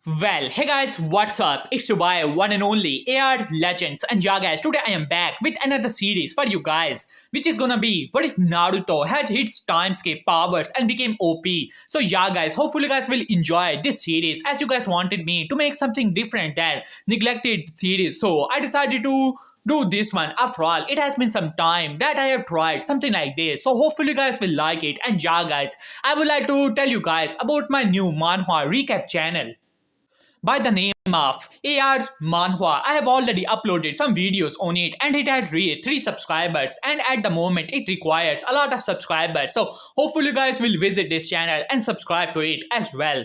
Well, hey guys, what's up? It's your boy, one and only AR Legends, and yeah, guys, today I am back with another series for you guys, which is gonna be what if Naruto had its time skip powers and became OP. So, yeah, guys, hopefully, you guys will enjoy this series as you guys wanted me to make something different than neglected series. So, I decided to do this one. After all, it has been some time that I have tried something like this, so hopefully you guys will like it. And yeah, guys, I would like to tell you guys about my new manhwa recap channel by the name of AR Manhwa. I have already uploaded some videos on it and it had reached 3 subscribers, and at the moment it requires a lot of subscribers. So hopefully you guys will visit this channel and subscribe to it as well.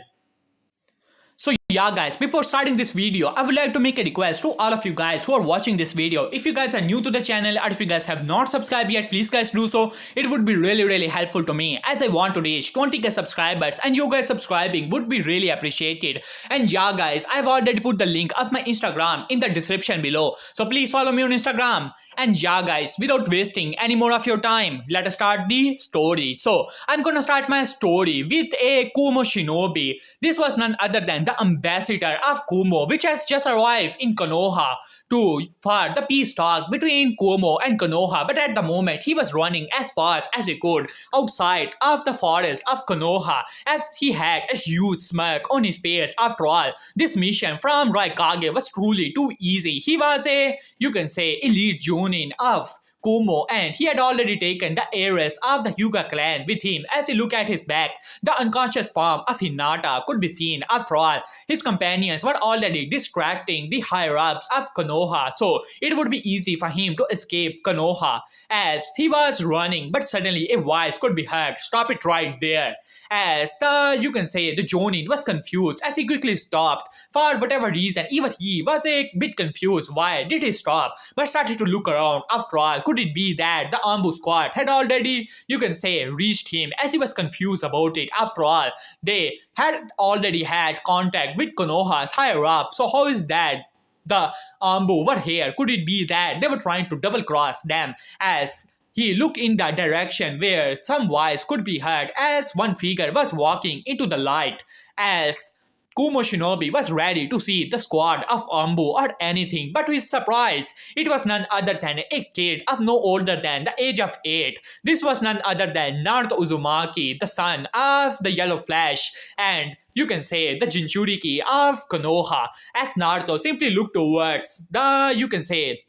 So yeah guys, before starting this video, I would like to make a request to all of you guys who are watching this video. If you guys are new to the channel or if you guys have not subscribed yet, please guys do so. It would be really helpful to me as I want to reach 20k subscribers, and you guys subscribing would be really appreciated. And yeah guys, I've already put the link of my Instagram in the description below. So please follow me on Instagram. And yeah guys, without wasting any more of your time, let us start the story. So I'm gonna start my story with a Kumo shinobi. This was none other than the ambassador of Kumo, which has just arrived in Konoha for the peace talk between Kumo and Konoha. But at the moment, he was running as fast as he could outside of the forest of Konoha, as he had a huge smirk on his face. After all, this mission from Raikage was truly too easy. He was a, you can say, elite Jonin of Kumo, and he had already taken the heiress of the Hyuga clan with him. As he looked at his back, the unconscious form of Hinata could be seen. After all, his companions were already distracting the higher-ups of Konoha, so it would be easy for him to escape Konoha. As he was running, but suddenly a voice could be heard. Stop it right there. As you can say, the Jonin was confused as he quickly stopped. For whatever reason, even he was a bit confused. Why did he stop? But started to look around. After all, could it be that the Ambu squad had already, you can say, reached him, as he was confused about it? After all, they had already had contact with Konoha's higher up. So how is that? The Ambu were here. Could it be that they were trying to double cross them? As he looked in the direction where some voice could be heard, as one figure was walking into the light. As Kumo Shinobi was ready to see the squad of Ambu or anything, but to his surprise, it was none other than a kid of no older than the age of 8. This was none other than Naruto Uzumaki, the son of the Yellow Flash, and you can say the Jinchuriki of Konoha. As Naruto simply looked towards the, you can say,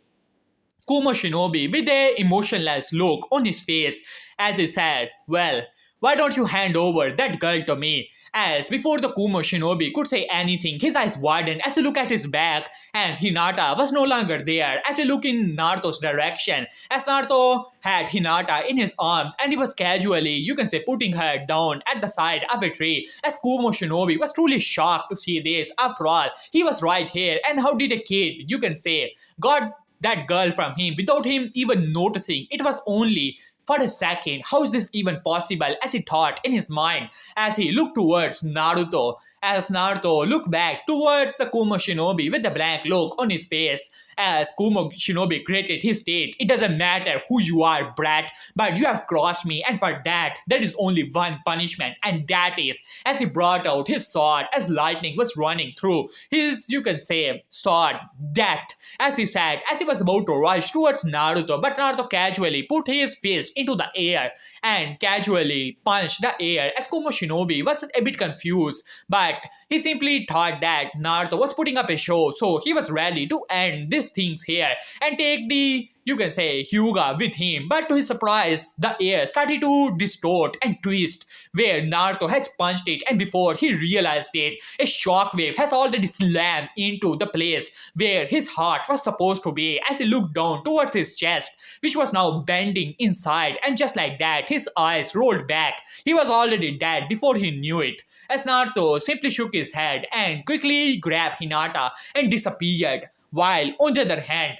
Kumo Shinobi with a emotionless look on his face, as he said, "Well, why don't you hand over that girl to me?" As before the Kumo Shinobi could say anything, his eyes widened as he looked at his back, and Hinata was no longer there. As he looked in Naruto's direction, as Naruto had Hinata in his arms, and he was casually, you can say, putting her down at the side of a tree. As Kumo Shinobi was truly shocked to see this. After all, he was right here, and how did a kid, you can say, got that girl from him without him even noticing? It was only for a second. How is this even possible? As he thought in his mind, as he looked towards Naruto. As Naruto looked back towards the Kumo Shinobi with a blank look on his face. As Kumo Shinobi greeted his state, "It doesn't matter who you are, brat, but you have crossed me, and for that, there is only one punishment, and that is," as he brought out his sword as lightning was running through his, you can say, sword, "that," as he said, as he was about to rush towards Naruto, but Naruto casually put his fist into the air and casually punched the air, as Kumo Shinobi was a bit confused, but he simply thought that Naruto was putting up a show, so he was ready to end these things here and take the, you can say, Hyuga with him. But to his surprise, the air started to distort and twist where Naruto has punched it, and before he realized it, a shockwave has already slammed into the place where his heart was supposed to be, as he looked down towards his chest, which was now bending inside, and just like that, his eyes rolled back. He was already dead before he knew it, as Naruto simply shook his head and quickly grabbed Hinata and disappeared. While on the other hand,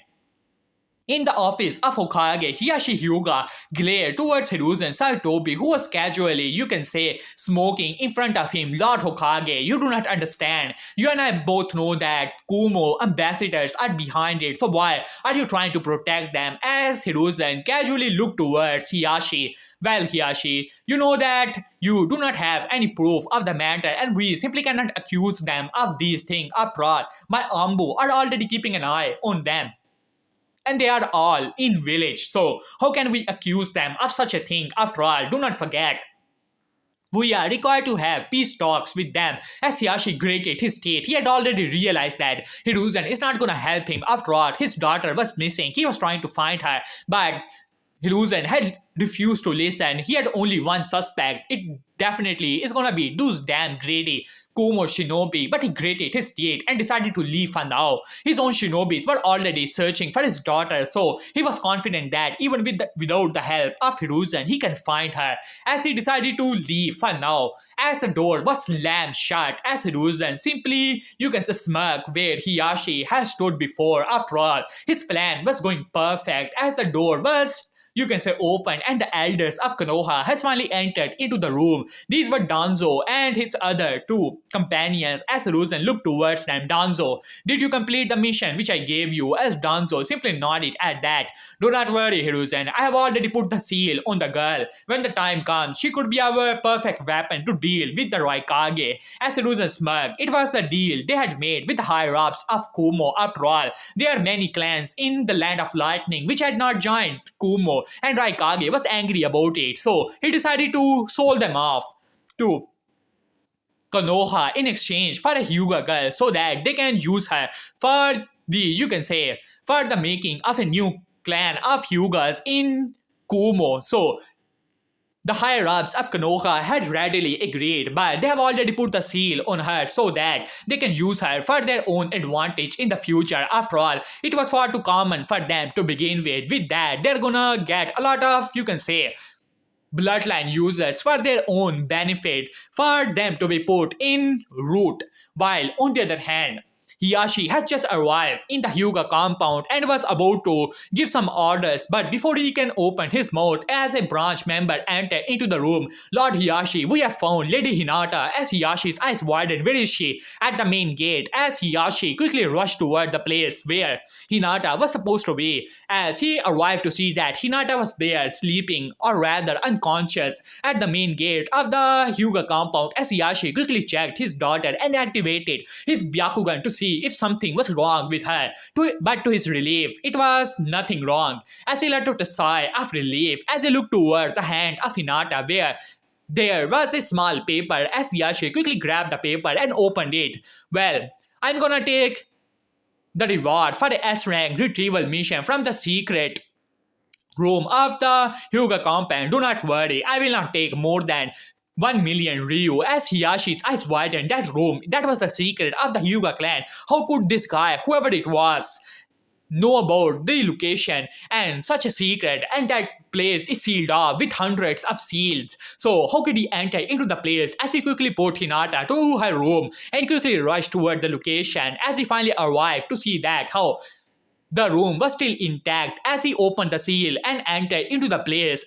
In the office of Hokage, Hiyashi Hyuga glared towards Hiruzen Sarutobi, who was casually, you can say, smoking in front of him. Lord Hokage, you do not understand. You and I both know that Kumo ambassadors are behind it, so why are you trying to protect them? As Hiruzen casually looked towards Hiyashi. Well, Hiyashi, you know that you do not have any proof of the matter, and we simply cannot accuse them of these things. After all, my Ambu are already keeping an eye on them, and they are all in village. So how can we accuse them of such a thing? After all, do not forget, we are required to have peace talks with them. As Hiyashi grated his teeth, he had already realized that Hiruzen is not gonna help him. After all, his daughter was missing. He was trying to find her, but Hiruzen had refused to listen. He had only one suspect. It definitely is gonna be those damn greedy Kumo shinobi, but he grated his teeth and decided to leave for now. His own shinobis were already searching for his daughter, so he was confident that even without the help of Hiruzen, he can find her. As he decided to leave for now, as the door was slammed shut, as Hiruzen simply, you can say, smirk where Hiyashi had stood before. After all, his plan was going perfect as the door was, you can say, open, and the elders of Konoha has finally entered into the room. These were Danzo and his other two companions. As Hiruzen looked towards them, Danzo, did you complete the mission which I gave you? As Danzo simply nodded at that. Do not worry, Hiruzen, I have already put the seal on the girl. When the time comes, she could be our perfect weapon to deal with the Raikage. As Hiruzen smirked, it was the deal they had made with the higher-ups of Kumo. After all, there are many clans in the Land of Lightning which had not joined Kumo, and Raikage was angry about it, so he decided to sold them off to Konoha in exchange for a Hyuga girl so that they can use her for the, you can say, for the making of a new clan of Hyugas in Kumo. So the higher-ups of Konoha had readily agreed, but they have already put the seal on her so that they can use her for their own advantage in the future. After all, it was far too common for them to begin with. With that, they're gonna get a lot of, you can say, bloodline users for their own benefit, for them to be put in root. While on the other hand, Hiyashi had just arrived in the Hyuga compound and was about to give some orders, but before he can open his mouth, as a branch member entered into the room. Lord Hiyashi, we have found Lady Hinata. As Hiyashi's eyes widened, where is she? At the main gate. As Hiyashi quickly rushed toward the place where Hinata was supposed to be, as he arrived to see that Hinata was there sleeping, or rather unconscious, at the main gate of the Hyuga compound. As Hiyashi quickly checked his daughter and activated his Byakugan to see if something was wrong with her. But to his relief, it was nothing wrong. As he let out a sigh of relief, as he looked toward the hand of Hinata where there was a small paper, as Hiyashi quickly grabbed the paper and opened it. Well, I'm gonna take the reward for the S-rank retrieval mission from the secret room of the Hyuga compound. Do not worry, I will not take more than 1 million Ryu. As Hiyashi's eyes widened, that room, that was the secret of the Hyuga clan. How could this guy, whoever it was, know about the location and such a secret, and that place is sealed off with hundreds of seals? So how could he enter into the place? As he quickly put Hinata to her room and quickly rushed toward the location, as he finally arrived to see that how the room was still intact. As he opened the seal and entered into the place,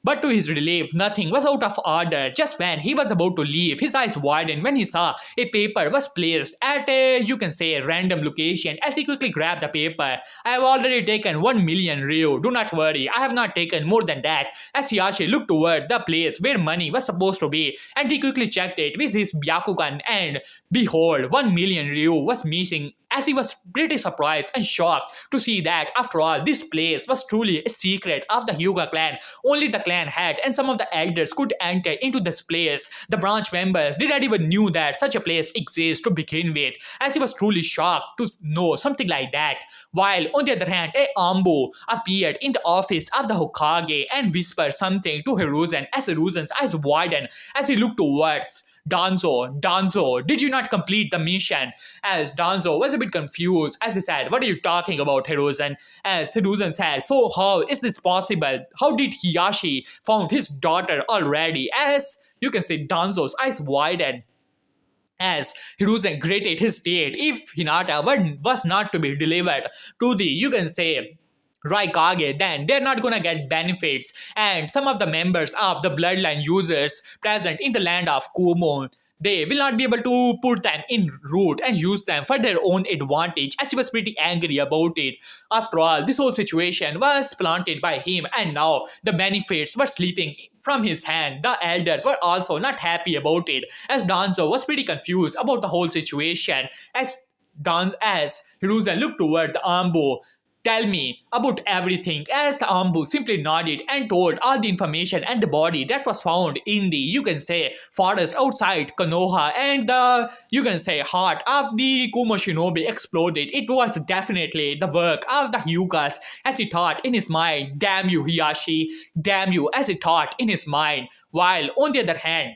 but to his relief, nothing was out of order. Just when he was about to leave, his eyes widened when he saw a paper was placed at a, you can say, random location. As he quickly grabbed the paper, I have already taken 1 million Ryu. Do not worry, I have not taken more than that. As Hiyashi looked toward the place where money was supposed to be, and he quickly checked it with his Byakugan, and behold, 1 million Ryu was missing. As he was pretty surprised and shocked to see that, after all, this place was truly a secret of the Hyuga clan. Only the clan had, and some of the elders could enter into this place. The branch members did not even knew that such a place exists to begin with, as he was truly shocked to know something like that. While on the other hand, a Ambu appeared in the office of the Hokage and whispered something to Hiruzen, as Hiruzen's eyes widened as he looked towards Danzo, did you not complete the mission? As Danzo was a bit confused, as he said, what are you talking about, Hiruzen? As Hiruzen said, so how is this possible? How did Hiyashi found his daughter already? As you can say, Danzo's eyes widened as Hiruzen grated his teeth. If Hinata was not to be delivered to the, you can say, Raikage, then they're not gonna get benefits. And some of the members of the bloodline users present in the land of Kumo, they will not be able to put them in route and use them for their own advantage, as he was pretty angry about it. After all, this whole situation was planted by him, and now the benefits were slipping from his hand. The elders were also not happy about it, as Danzo was pretty confused about the whole situation. As Hiruzen looked toward the Ambo, tell me about everything, as the Ambu simply nodded and told all the information and the body that was found in the, you can say, forest outside Konoha, and the, you can say, heart of the Kumo Shinobi exploded. It was definitely the work of the Hyugas, as he thought in his mind. Damn you, Hiyashi, damn you, as he thought in his mind. While on the other hand,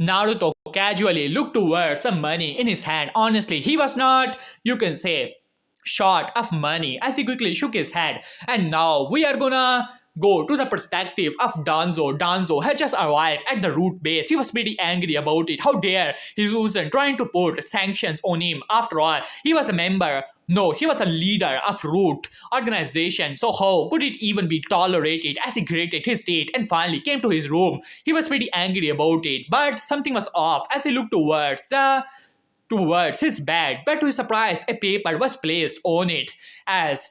Naruto casually looked towards some money in his hand. Honestly, he was not, you can say, short of money, as he quickly shook his head. And now we are gonna go to the perspective of Danzo. Danzo had just arrived at the root base. He was pretty angry about it. How dare Hiruzen trying to put sanctions on him? After all, he was a member. No, he was a leader of Root organization, so how could it even be tolerated? As he grated his teeth and finally came to his room, he was pretty angry about it, but something was off as he looked towards his bed. But to his surprise, a paper was placed on it. As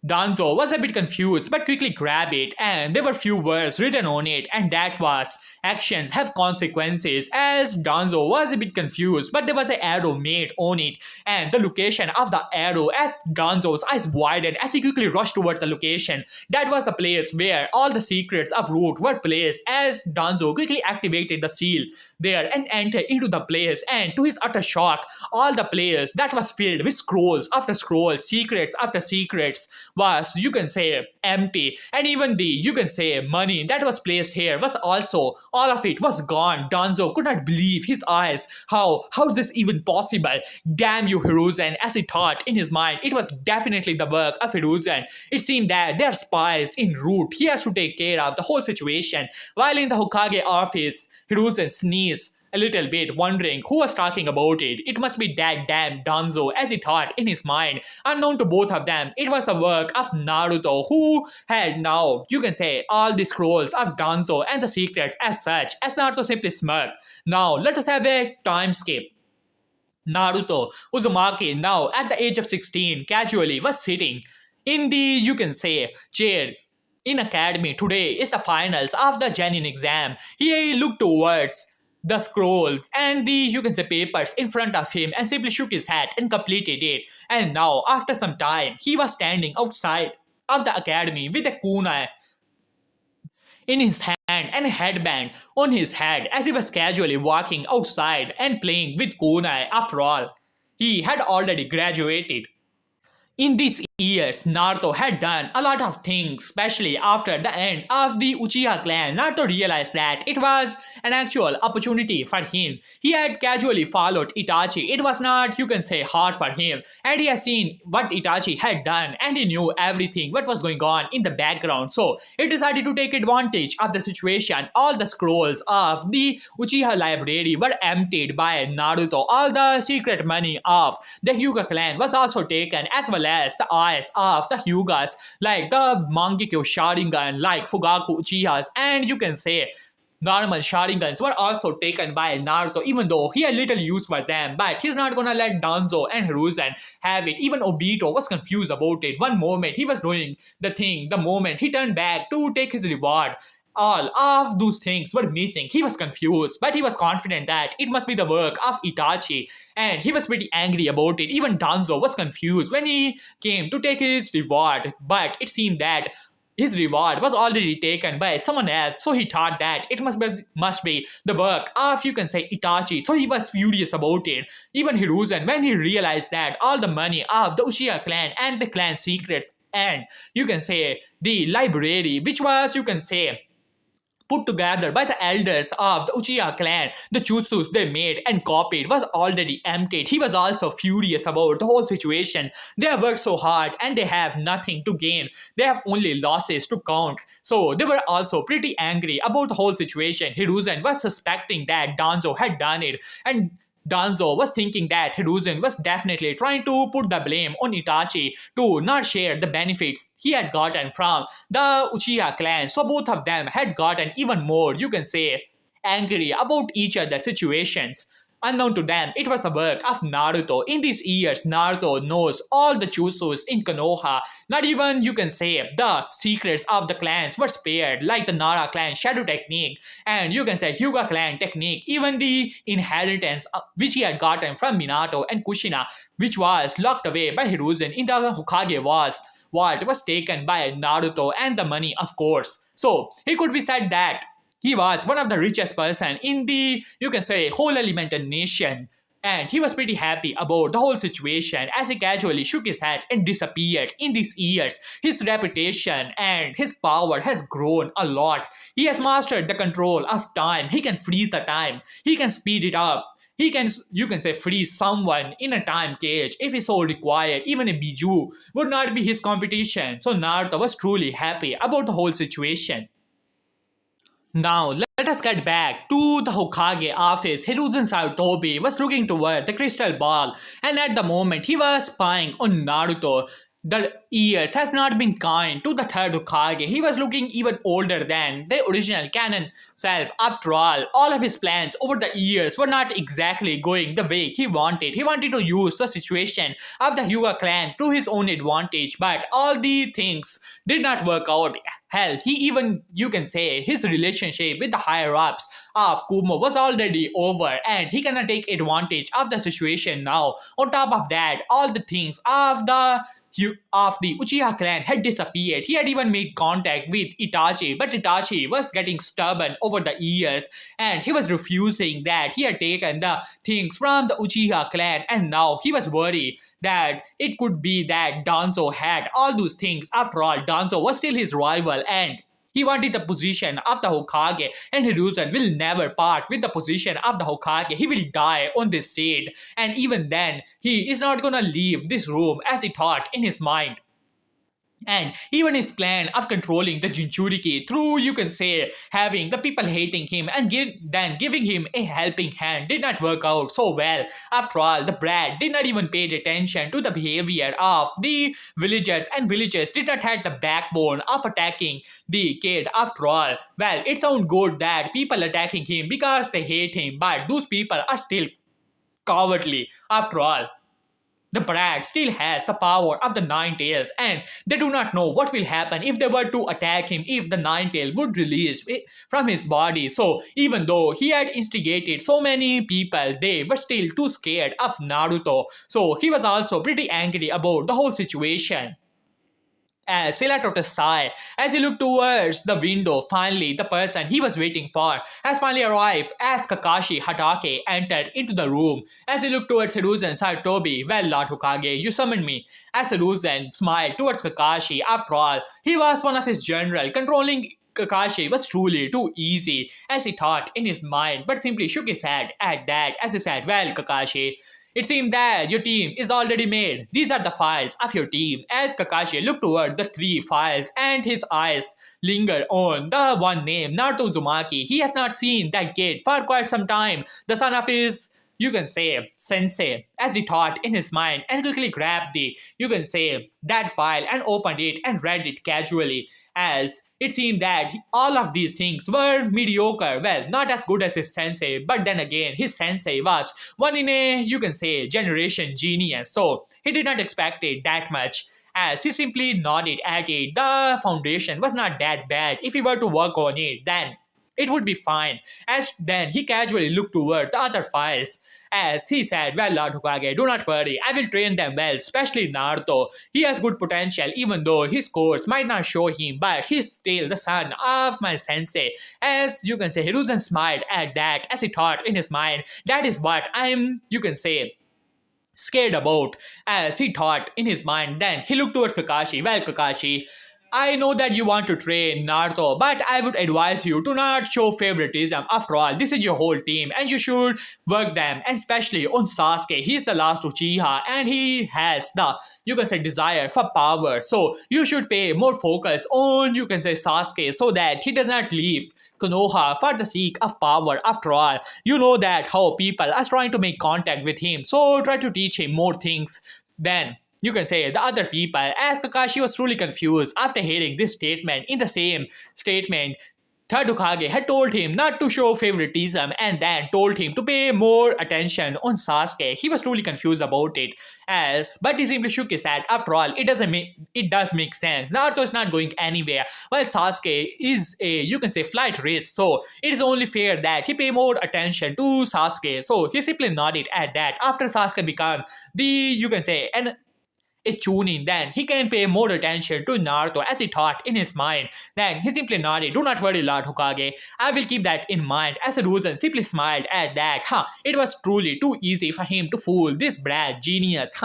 Danzo was a bit confused but quickly grabbed it, and there were few words written on it, and that was, actions have consequences. As Danzo was a bit confused, but there was an arrow made on it, and the location of the arrow, as Danzo's eyes widened as he quickly rushed toward the location, that was the place where all the secrets of Root were placed. As Danzo quickly activated the seal there and entered into the place, and to his utter shock, all the place that was filled with scrolls after scrolls, secrets after secrets, was, you can say, empty. And even the, you can say, money that was placed here was also, all of it was gone. Danzo could not believe his eyes. How is this even possible? Damn you, Hiruzen, as he thought in his mind. It was definitely the work of Hiruzen. It seemed that there are spies en route. He has to take care of the whole situation. While in the Hokage office, Hiruzen sneezed a little bit, wondering who was talking about it. It must be that damn Danzo, as he thought in his mind. Unknown to both of them, it was the work of Naruto, who had now, you can say, all the scrolls of Danzo and the secrets as such. As Naruto simply smirked. Now, let us have a time skip. Naruto Uzumaki, now at the age of 16, casually was sitting in the, you can say, chair in academy. Today is the finals of the Genin exam. He looked towards the scrolls and the, you can say, papers in front of him and simply shook his head and completed it. And now, after some time, he was standing outside of the academy with a kunai in his hand and a headband on his head, as he was casually walking outside and playing with kunai. After all, he had already graduated. In these years, Naruto had done a lot of things, especially after the end of the Uchiha clan. Naruto realized that it was an actual opportunity for him. He had casually followed Itachi. It was not, you can say, hard for him. And he has seen what Itachi had done, and he knew everything what was going on in the background. So he decided to take advantage of the situation. All the scrolls of the Uchiha library were emptied by Naruto. All the secret money of the Hyuga clan was also taken, as well as the eyes of the Hyugas, like the Mangekyo Sharingan, like Fugaku Uchihas, and you can say normal Sharingans were also taken by Naruto, even though he had little use for them. But he's not gonna let Danzo and Hiruzen have it. Even Obito was confused about it. One moment he was doing the thing, the moment he turned back to take his reward, all of those things were missing. He was confused, but he was confident that it must be the work of Itachi, and he was pretty angry about it. Even Danzo was confused when he came to take his reward, but it seemed that his reward was already taken by someone else, so he thought that it must be the work of, you can say, Itachi, so he was furious about it. Even Hiruzen, when he realized that all the money of the Uchiha clan and the clan secrets and, you can say, the library, which was, you can say, put together by the elders of the Uchiha clan, the jutsus they made and copied was already emptied. He was also furious about the whole situation. They have worked so hard and they have nothing to gain. They have only losses to count. So they were also pretty angry about the whole situation. Hiruzen was suspecting that Danzo had done it, and Danzo was thinking that Hiruzen was definitely trying to put the blame on Itachi to not share the benefits he had gotten from the Uchiha clan. So both of them had gotten even more, you can say, angry about each other's situations. Unknown to them, it was the work of Naruto. In these years, Naruto knows all the Chusus in Konoha. Not even, you can say, the secrets of the clans were spared, like the Nara clan shadow technique, and you can say Hyuga clan technique, even the inheritance which he had gotten from Minato and Kushina, which was locked away by Hiruzen in the Hokage was what was taken by Naruto and the money, of course. So, he could be said that he was one of the richest person in the, you can say, whole elemental nation. And he was pretty happy about the whole situation as he casually shook his head and disappeared. In these years, his reputation and his power has grown a lot. He has mastered the control of time. He can freeze the time. He can speed it up. He can, you can say, freeze someone in a time cage if he so required. Even a Biju would not be his competition. So Naruto was truly happy about the whole situation. Now, let us get back to the Hokage office. Hiruzen Sarutobi was looking toward the crystal ball, and at the moment he was spying on Naruto. The years has not been kind to the third Hokage. He was looking even older than the original canon self. After all of his plans over the years were not exactly going the way he wanted. He wanted to use the situation of the Hyuga clan to his own advantage, but all the things did not work out. Hell, he even, you can say, his relationship with the higher ups of Kumo was already over and he cannot take advantage of the situation now. On top of that, all the things of the Uchiha clan had disappeared. He had even made contact with Itachi, but Itachi was getting stubborn over the years and he was refusing that he had taken the things from the Uchiha clan, and now he was worried that it could be that Danzo had all those things. After all, Danzo was still his rival and he wanted the position of the Hokage, and Hiruzen will never part with the position of the Hokage. He will die on this seat, and even then, he is not gonna leave this room as he thought in his mind. And even his plan of controlling the Jinchuriki through, you can say, having the people hating him and then giving him a helping hand did not work out so well. After all, the brat did not even pay attention to the behavior of the villagers, and villagers did not have the backbone of attacking the kid. After all, well, it sounds good that people attacking him because they hate him, but those people are still cowardly. After all, the brat still has the power of the Nine Tails, and they do not know what will happen if they were to attack him if the Nine Tail would release from his body. So, even though he had instigated so many people, they were still too scared of Naruto. So, he was also pretty angry about the whole situation. As he let out a sigh, as he looked towards the window, finally the person he was waiting for has finally arrived as Kakashi Hatake entered into the room. As he looked towards Hiruzen Sarutobi, well, Lord Hokage, you summoned me. As Hiruzen smiled towards Kakashi, after all, he was one of his general. Controlling Kakashi was truly too easy, as he thought in his mind, but simply shook his head at that as he said, well, Kakashi, it seemed that your team is already made. These are the files of your team. As Kakashi looked toward the three files and his eyes lingered on the one name, Naruto Uzumaki. He has not seen that kid for quite some time. The son of his, you can say, sensei, as he thought in his mind, and quickly grabbed the, you can say, that file and opened it and read it casually, as it seemed that all of these things were mediocre. Well, not as good as his sensei, but then again, his sensei was one in a, you can say, generation genius, so he did not expect it that much. As he simply nodded at it, the foundation was not that bad. If he were to work on it, then it would be fine. As then he casually looked toward the other files. As he said, well, Lord Hokage, do not worry, I will train them well, especially Naruto. He has good potential, even though his scores might not show him, but he's still the son of my sensei. As you can say, Hiruzen smiled at that as he thought in his mind, that is what I'm, you can say, scared about, as he thought in his mind. Then he looked towards Kakashi. Well, Kakashi, I know that you want to train Naruto, but I would advise you to not show favoritism. After all, this is your whole team and you should work them, and especially on Sasuke. He's the last Uchiha and he has the, you can say, desire for power. So you should pay more focus on, you can say, Sasuke so that he does not leave Konoha for the sake of power. After all, you know that how people are trying to make contact with him. So try to teach him more things than, you can say, the other people, as Kakashi was truly confused after hearing this statement. In the same statement, third Hokage had told him not to show favoritism and then told him to pay more attention on Sasuke. He was truly confused about it, but he simply shook his head. After all, it does make sense. Naruto is not going anywhere, while Sasuke is a, you can say, flight risk. So it is only fair that he pay more attention to Sasuke. So he simply nodded at that. After Sasuke became the, you can say, a tuning, then he can pay more attention to Naruto, as he thought in his mind. Then he simply nodded. Do not worry, Lord Hokage. I will keep that in mind. As Hiruzen simply smiled at that. It was truly too easy for him to fool this brat genius.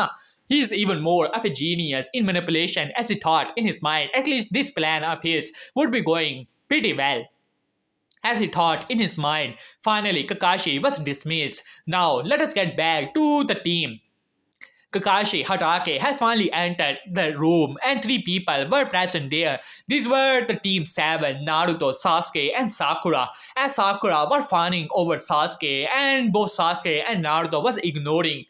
He is even more of a genius in manipulation, as he thought in his mind. At least this plan of his would be going pretty well. As he thought in his mind, finally Kakashi was dismissed. Now let us get back to the team. Kakashi Hatake has finally entered the room and three people were present there. These were the Team 7, Naruto, Sasuke and Sakura. As Sakura was fawning over Sasuke and both Sasuke and Naruto was ignoring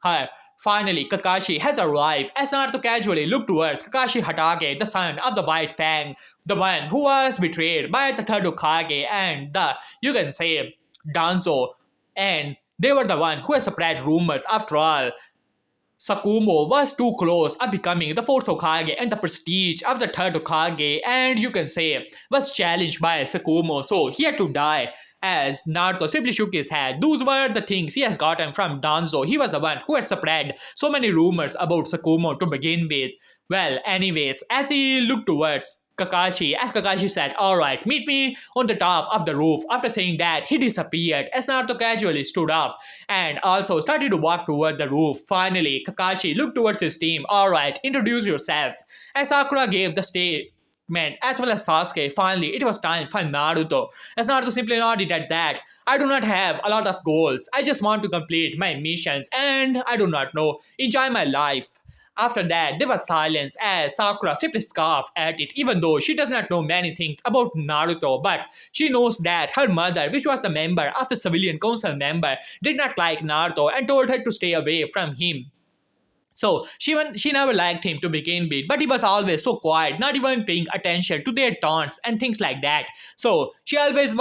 her. Finally, Kakashi has arrived as Naruto casually looked towards Kakashi Hatake, the son of the White Fang, the one who was betrayed by the third Hokage and the, you can say, Danzo. And they were the one who has spread rumors. After all, Sakumo was too close of becoming the fourth Hokage, and the prestige of the third Hokage, and you can say, was challenged by Sakumo, so he had to die. As Naruto simply shook his head. Those were the things he has gotten from Danzo. He was the one who had spread so many rumors about Sakumo to begin with. Well, anyways, as he looked towards Kakashi, as Kakashi said, alright, meet me on the top of the roof. After saying that, he disappeared as Naruto casually stood up and also started to walk toward the roof. Finally, Kakashi looked towards his team. Alright, introduce yourselves. As Sakura gave the statement, as well as Sasuke, finally it was time for Naruto. As Naruto simply nodded at that. I do not have a lot of goals. I just want to complete my missions and I do not know, enjoy my life. After that, there was silence as Sakura simply scoffed at it, even though she does not know many things about Naruto, but she knows that her mother, which was the member of the civilian council member, did not like Naruto and told her to stay away from him. So she never liked him to begin with, but he was always so quiet, not even paying attention to their taunts and things like that. So she always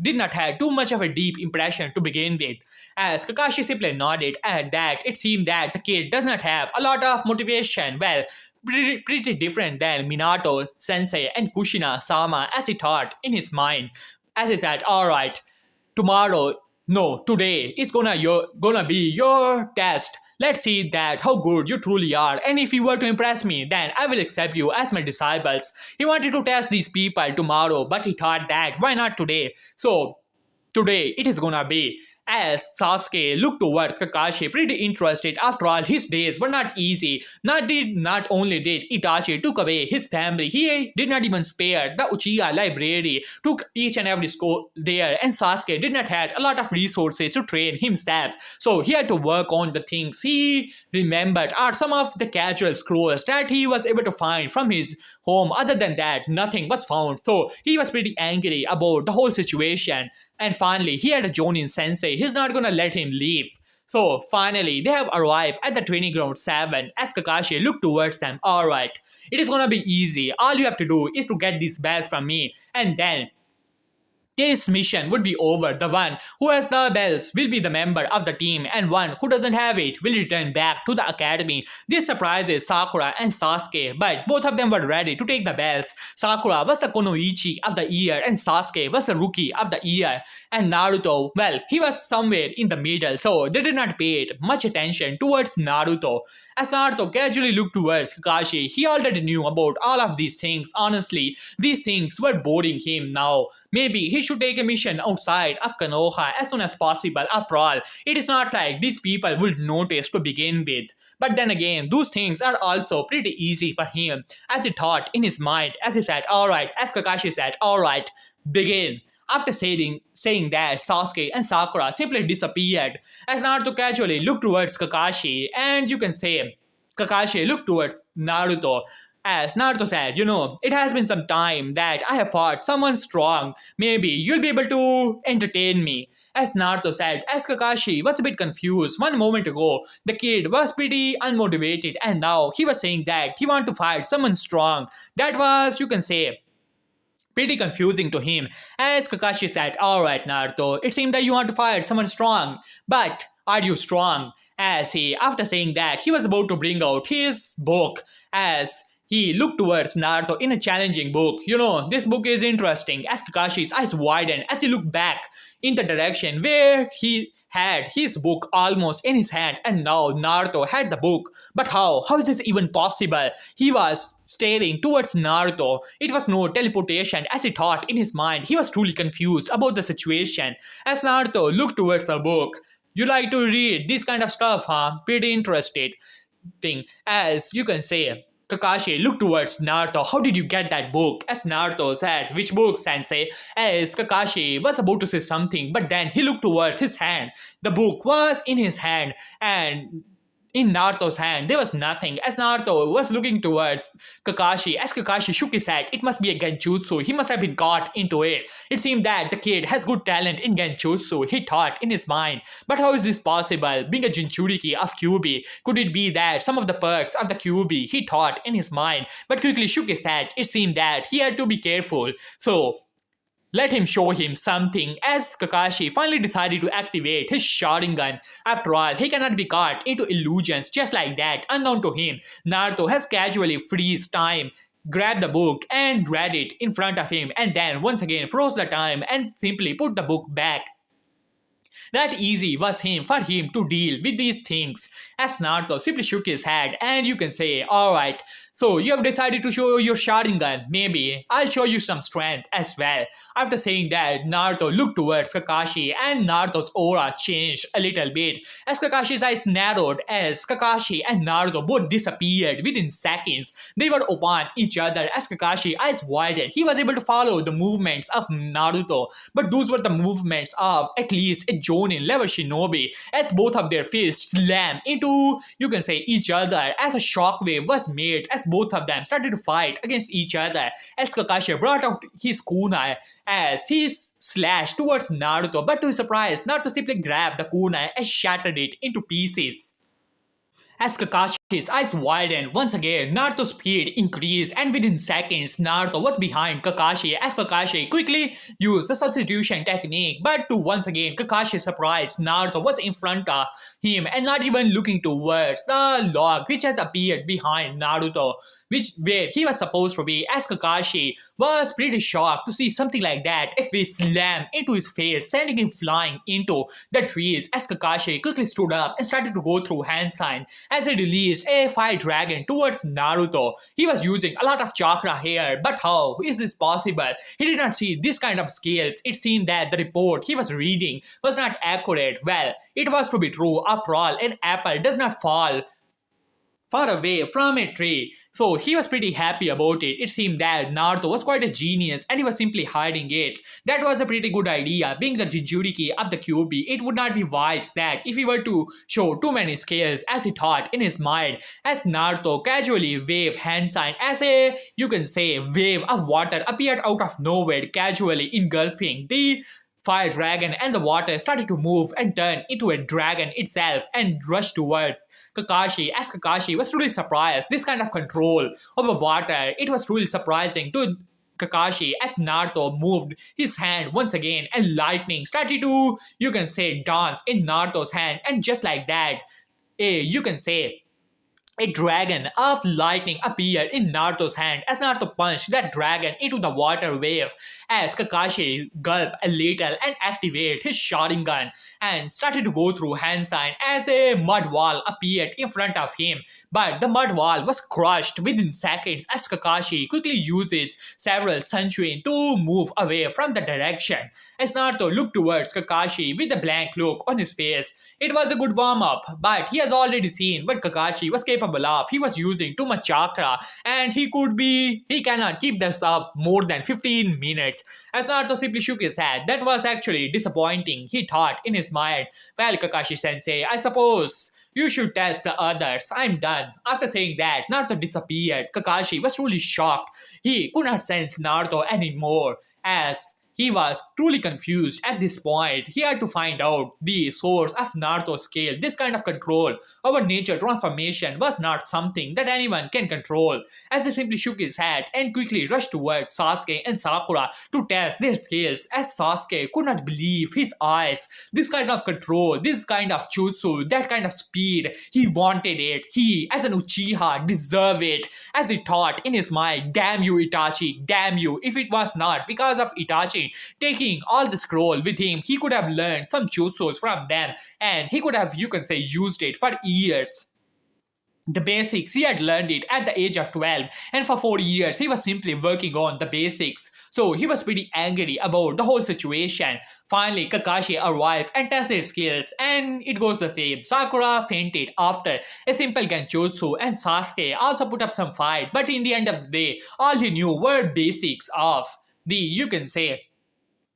did not have too much of a deep impression to begin with. As Kakashi simply nodded at that, it seemed that the kid does not have a lot of motivation. Well, pretty different than Minato, Sensei, and Kushina Sama, as he thought in his mind. As he said, alright, tomorrow, no, today is gonna be your test. Let's see that how good you truly are, and if you were to impress me, then I will accept you as my disciples. He wanted to test these people tomorrow, but he thought that why not today? So today it is gonna be. As Sasuke looked towards Kakashi, pretty interested. After all, his days were not easy. Not only did Itachi took away his family, he did not even spare the Uchiha library, took each and every school there, and Sasuke did not have a lot of resources to train himself. So he had to work on the things he remembered are some of the casual scrolls that he was able to find from his home. Other than that, nothing was found. So he was pretty angry about the whole situation. And finally, he had a Jonin sensei. He's not gonna let him leave. So finally, they have arrived at the training ground 7 as Kakashi looked towards them. Alright, it is gonna be easy. All you have to do is to get these bells from me, and then this mission would be over. The one who has the bells will be the member of the team, and one who doesn't have it will return back to the academy. This surprises Sakura and Sasuke, but both of them were ready to take the bells. Sakura was the Konoichi of the year, and Sasuke was the Rookie of the year. And Naruto, well, he was somewhere in the middle, so they did not pay much attention towards Naruto. As Naruto casually looked towards Kakashi, he already knew about all of these things. Honestly, these things were boring him now. maybe he should take a mission outside of Konoha as soon as possible. After all, it is not like these people would notice to begin with. But then again, those things are also pretty easy for him, as he thought in his mind, as he said, alright, as Kakashi said, alright, begin. After saying that, Sasuke and Sakura simply disappeared as Naruto casually looked towards Kakashi, and you can say Kakashi looked towards Naruto. As Naruto said, it has been some time that I have fought someone strong. Maybe you'll be able to entertain me. As Naruto said, as Kakashi was a bit confused one moment ago, the kid was pretty unmotivated, and now he was saying that he wanted to fight someone strong. That was, you can say, pretty confusing to him. As Kakashi said, alright Naruto, it seemed that you want to fight someone strong, but are you strong? As he, after saying that, he was about to bring out his book, as he looked towards Naruto in a challenging book. This book is interesting. As Kakashi's eyes widened as he looked back in the direction where he had his book almost in his hand, and now Naruto had the book. But how? How is this even possible? He was staring towards Naruto. It was no teleportation as he thought in his mind. He was truly confused about the situation as Naruto looked towards the book. You like to read this kind of stuff, huh? Pretty interested. As you can say, Kakashi looked towards Naruto. How did you get that book? As Naruto said, which book, sensei? As Kakashi was about to say something, but then he looked towards his hand. The book was in his hand, and in Naruto's hand, there was nothing. As Naruto was looking towards Kakashi, as Kakashi shook his head, it must be a genjutsu. He must have been caught into it. It seemed that the kid has good talent in genjutsu, he thought in his mind. But how is this possible? Being a Jinchuriki of Kyuubi, could it be that some of the perks of the Kyuubi, he thought in his mind, but quickly shook his head. It seemed that he had to be careful. So, let him show him something, as Kakashi finally decided to activate his Sharingan. After all, he cannot be caught into illusions just like that. Unknown to him, Naruto has casually freeze time, grabbed the book and read it in front of him, and then once again froze the time and simply put the book back. That easy was for him to deal with these things. As Naruto simply shook his head, and you can say, alright, so you have decided to show your Sharingan. Maybe I'll show you some strength as well. After saying that, Naruto looked towards Kakashi, and Naruto's aura changed a little bit as Kakashi's eyes narrowed as Kakashi and Naruto both disappeared within seconds. They were upon each other as Kakashi's eyes widened. He was able to follow the movements of Naruto, but those were the movements of at least a Jonin level shinobi, as both of their fists slammed into, you can say, each other as a shockwave was made as both of them started to fight against each other. As Kakashi brought out his kunai as he slashed towards Naruto, but to his surprise, Naruto simply grabbed the kunai and shattered it into pieces. As Kakashi's eyes widened once again, Naruto's speed increased, and within seconds, Naruto was behind Kakashi as Kakashi quickly used the substitution technique. But to once again Kakashi's surprise, Naruto was in front of him and not even looking towards the log which has appeared behind Naruto, where he was supposed to be, as Kakashi was pretty shocked to see something like that. A fist slammed into his face, sending him flying into the trees as Kakashi quickly stood up and started to go through hand sign as he released a fire dragon towards Naruto. He was using a lot of chakra here, but how is this possible? He did not see this kind of skills. It seemed that the report he was reading was not accurate. Well, it was to be true. After all, an apple does not fall far away from a tree. So he was pretty happy about it. It seemed that Naruto was quite a genius and he was simply hiding it. That was a pretty good idea. Being the Jinchuriki of the Kyuubi, it would not be wise that if he were to show too many skills, as he thought in his mind, as Naruto casually waved hand sign as a, you can say, wave of water appeared out of nowhere, casually engulfing the fire dragon, and the water started to move and turn into a dragon itself and rush towards Kakashi. As Kakashi was truly surprised, this kind of control over water, it was truly surprising to Kakashi as Naruto moved his hand once again and lightning started to, you can say, dance in Naruto's hand, and just like that, you can say, a dragon of lightning appeared in Naruto's hand as Naruto punched that dragon into the water wave as Kakashi gulped a little and activated his Sharingan and started to go through hand sign as a mud wall appeared in front of him. But the mud wall was crushed within seconds as Kakashi quickly uses several Sunshine to move away from the direction. As Naruto looked towards Kakashi with a blank look on his face, it was a good warm up, but he has already seen what Kakashi was capable of. He was using too much chakra and he cannot keep this up more than 15 minutes. As Naruto simply shook his head, that was actually disappointing, he thought in his mind. Well, Kakashi sensei, I suppose you should test the others. I'm done. After saying that, Naruto disappeared. Kakashi was truly shocked. He could not sense Naruto anymore as he was truly confused at this point. He had to find out the source of Naruto's skill. This kind of control over nature transformation was not something that anyone can control. As he simply shook his head and quickly rushed towards Sasuke and Sakura to test their skills, as Sasuke could not believe his eyes. This kind of control, this kind of jutsu, that kind of speed, he wanted it. He, as an Uchiha, deserved it. As he thought in his mind, damn you Itachi, damn you. If it was not because of Itachi taking all the scroll with him, he could have learned some jutsus from them and he could have, you can say, used it for years. The basics, he had learned it at the age of 12, and for 4 years he was simply working on the basics. So he was pretty angry about the whole situation. Finally, Kakashi arrived and tested their skills, and it goes the same. Sakura fainted after a simple Genjutsu, and Sasuke also put up some fight, but in the end of the day, all he knew were basics of the, you can say,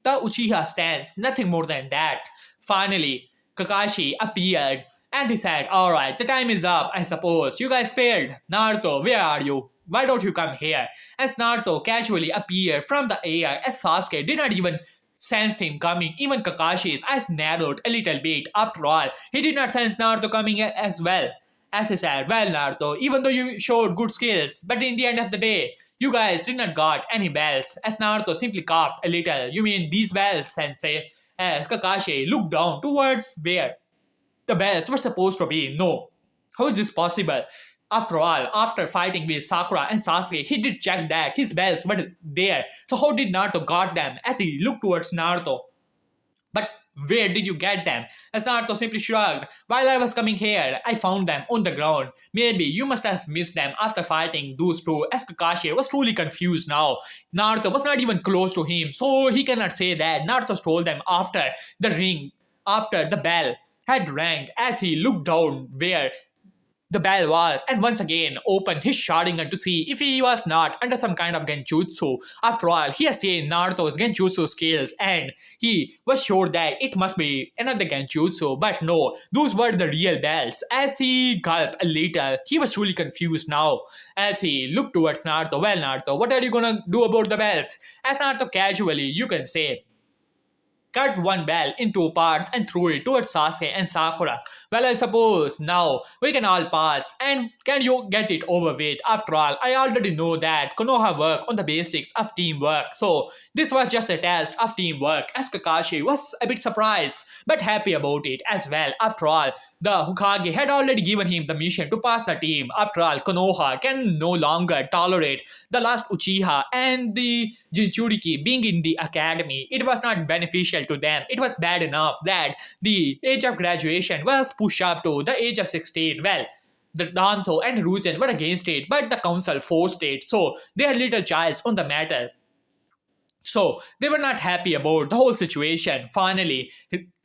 the Uchiha stance, nothing more than that. Finally, Kakashi appeared and he said, Alright, the time is up, I suppose. You guys failed. Naruto, where are you? Why don't you come here? As Naruto casually appeared from the air, as Sasuke did not even sense him coming. Even Kakashi's eyes narrowed a little bit. After all, he did not sense Naruto coming as well. As he said, well Naruto, even though you showed good skills, but in the end of the day, you guys did not got any bells. As Naruto simply coughed a little. You mean these bells, sensei? As Kakashi looked down towards where the bells were supposed to be. No. How is this possible? After all, after fighting with Sakura and Sasuke, he did check that his bells were there. So how did Naruto got them as he looked towards Naruto? But where did you get them? As Naruto simply shrugged. While I was coming here, I found them on the ground. Maybe you must have missed them after fighting those two, as Kakashi was truly confused now. Naruto was not even close to him, so he cannot say that. Naruto stole them after the bell had rang as he looked down where the bell was, and once again opened his Sharingan to see if he was not under some kind of Genjutsu. After all, he has seen Naruto's Genjutsu skills and he was sure that it must be another Genjutsu, but no, those were the real bells. As he gulped a little, he was truly confused now. As he looked towards Naruto, well Naruto, what are you gonna do about the bells? As Naruto casually, you can say, cut one bell in two parts and threw it towards Sasuke and Sakura. Well, I suppose now we can all pass and can you get it over with? After all, I already know that Konoha work on the basics of teamwork. So this was just a test of teamwork, as Kakashi was a bit surprised but happy about it as well. After all, the Hokage had already given him the mission to pass the team. After all, Konoha can no longer tolerate the last Uchiha and the Jinchuriki being in the academy. It was not beneficial to them. It was bad enough that the age of graduation was pushed up to the age of 16. Well, the Danzo and Hiruzen were against it, but the council forced it, so they had little choice on the matter. So they were not happy about the whole situation. Finally,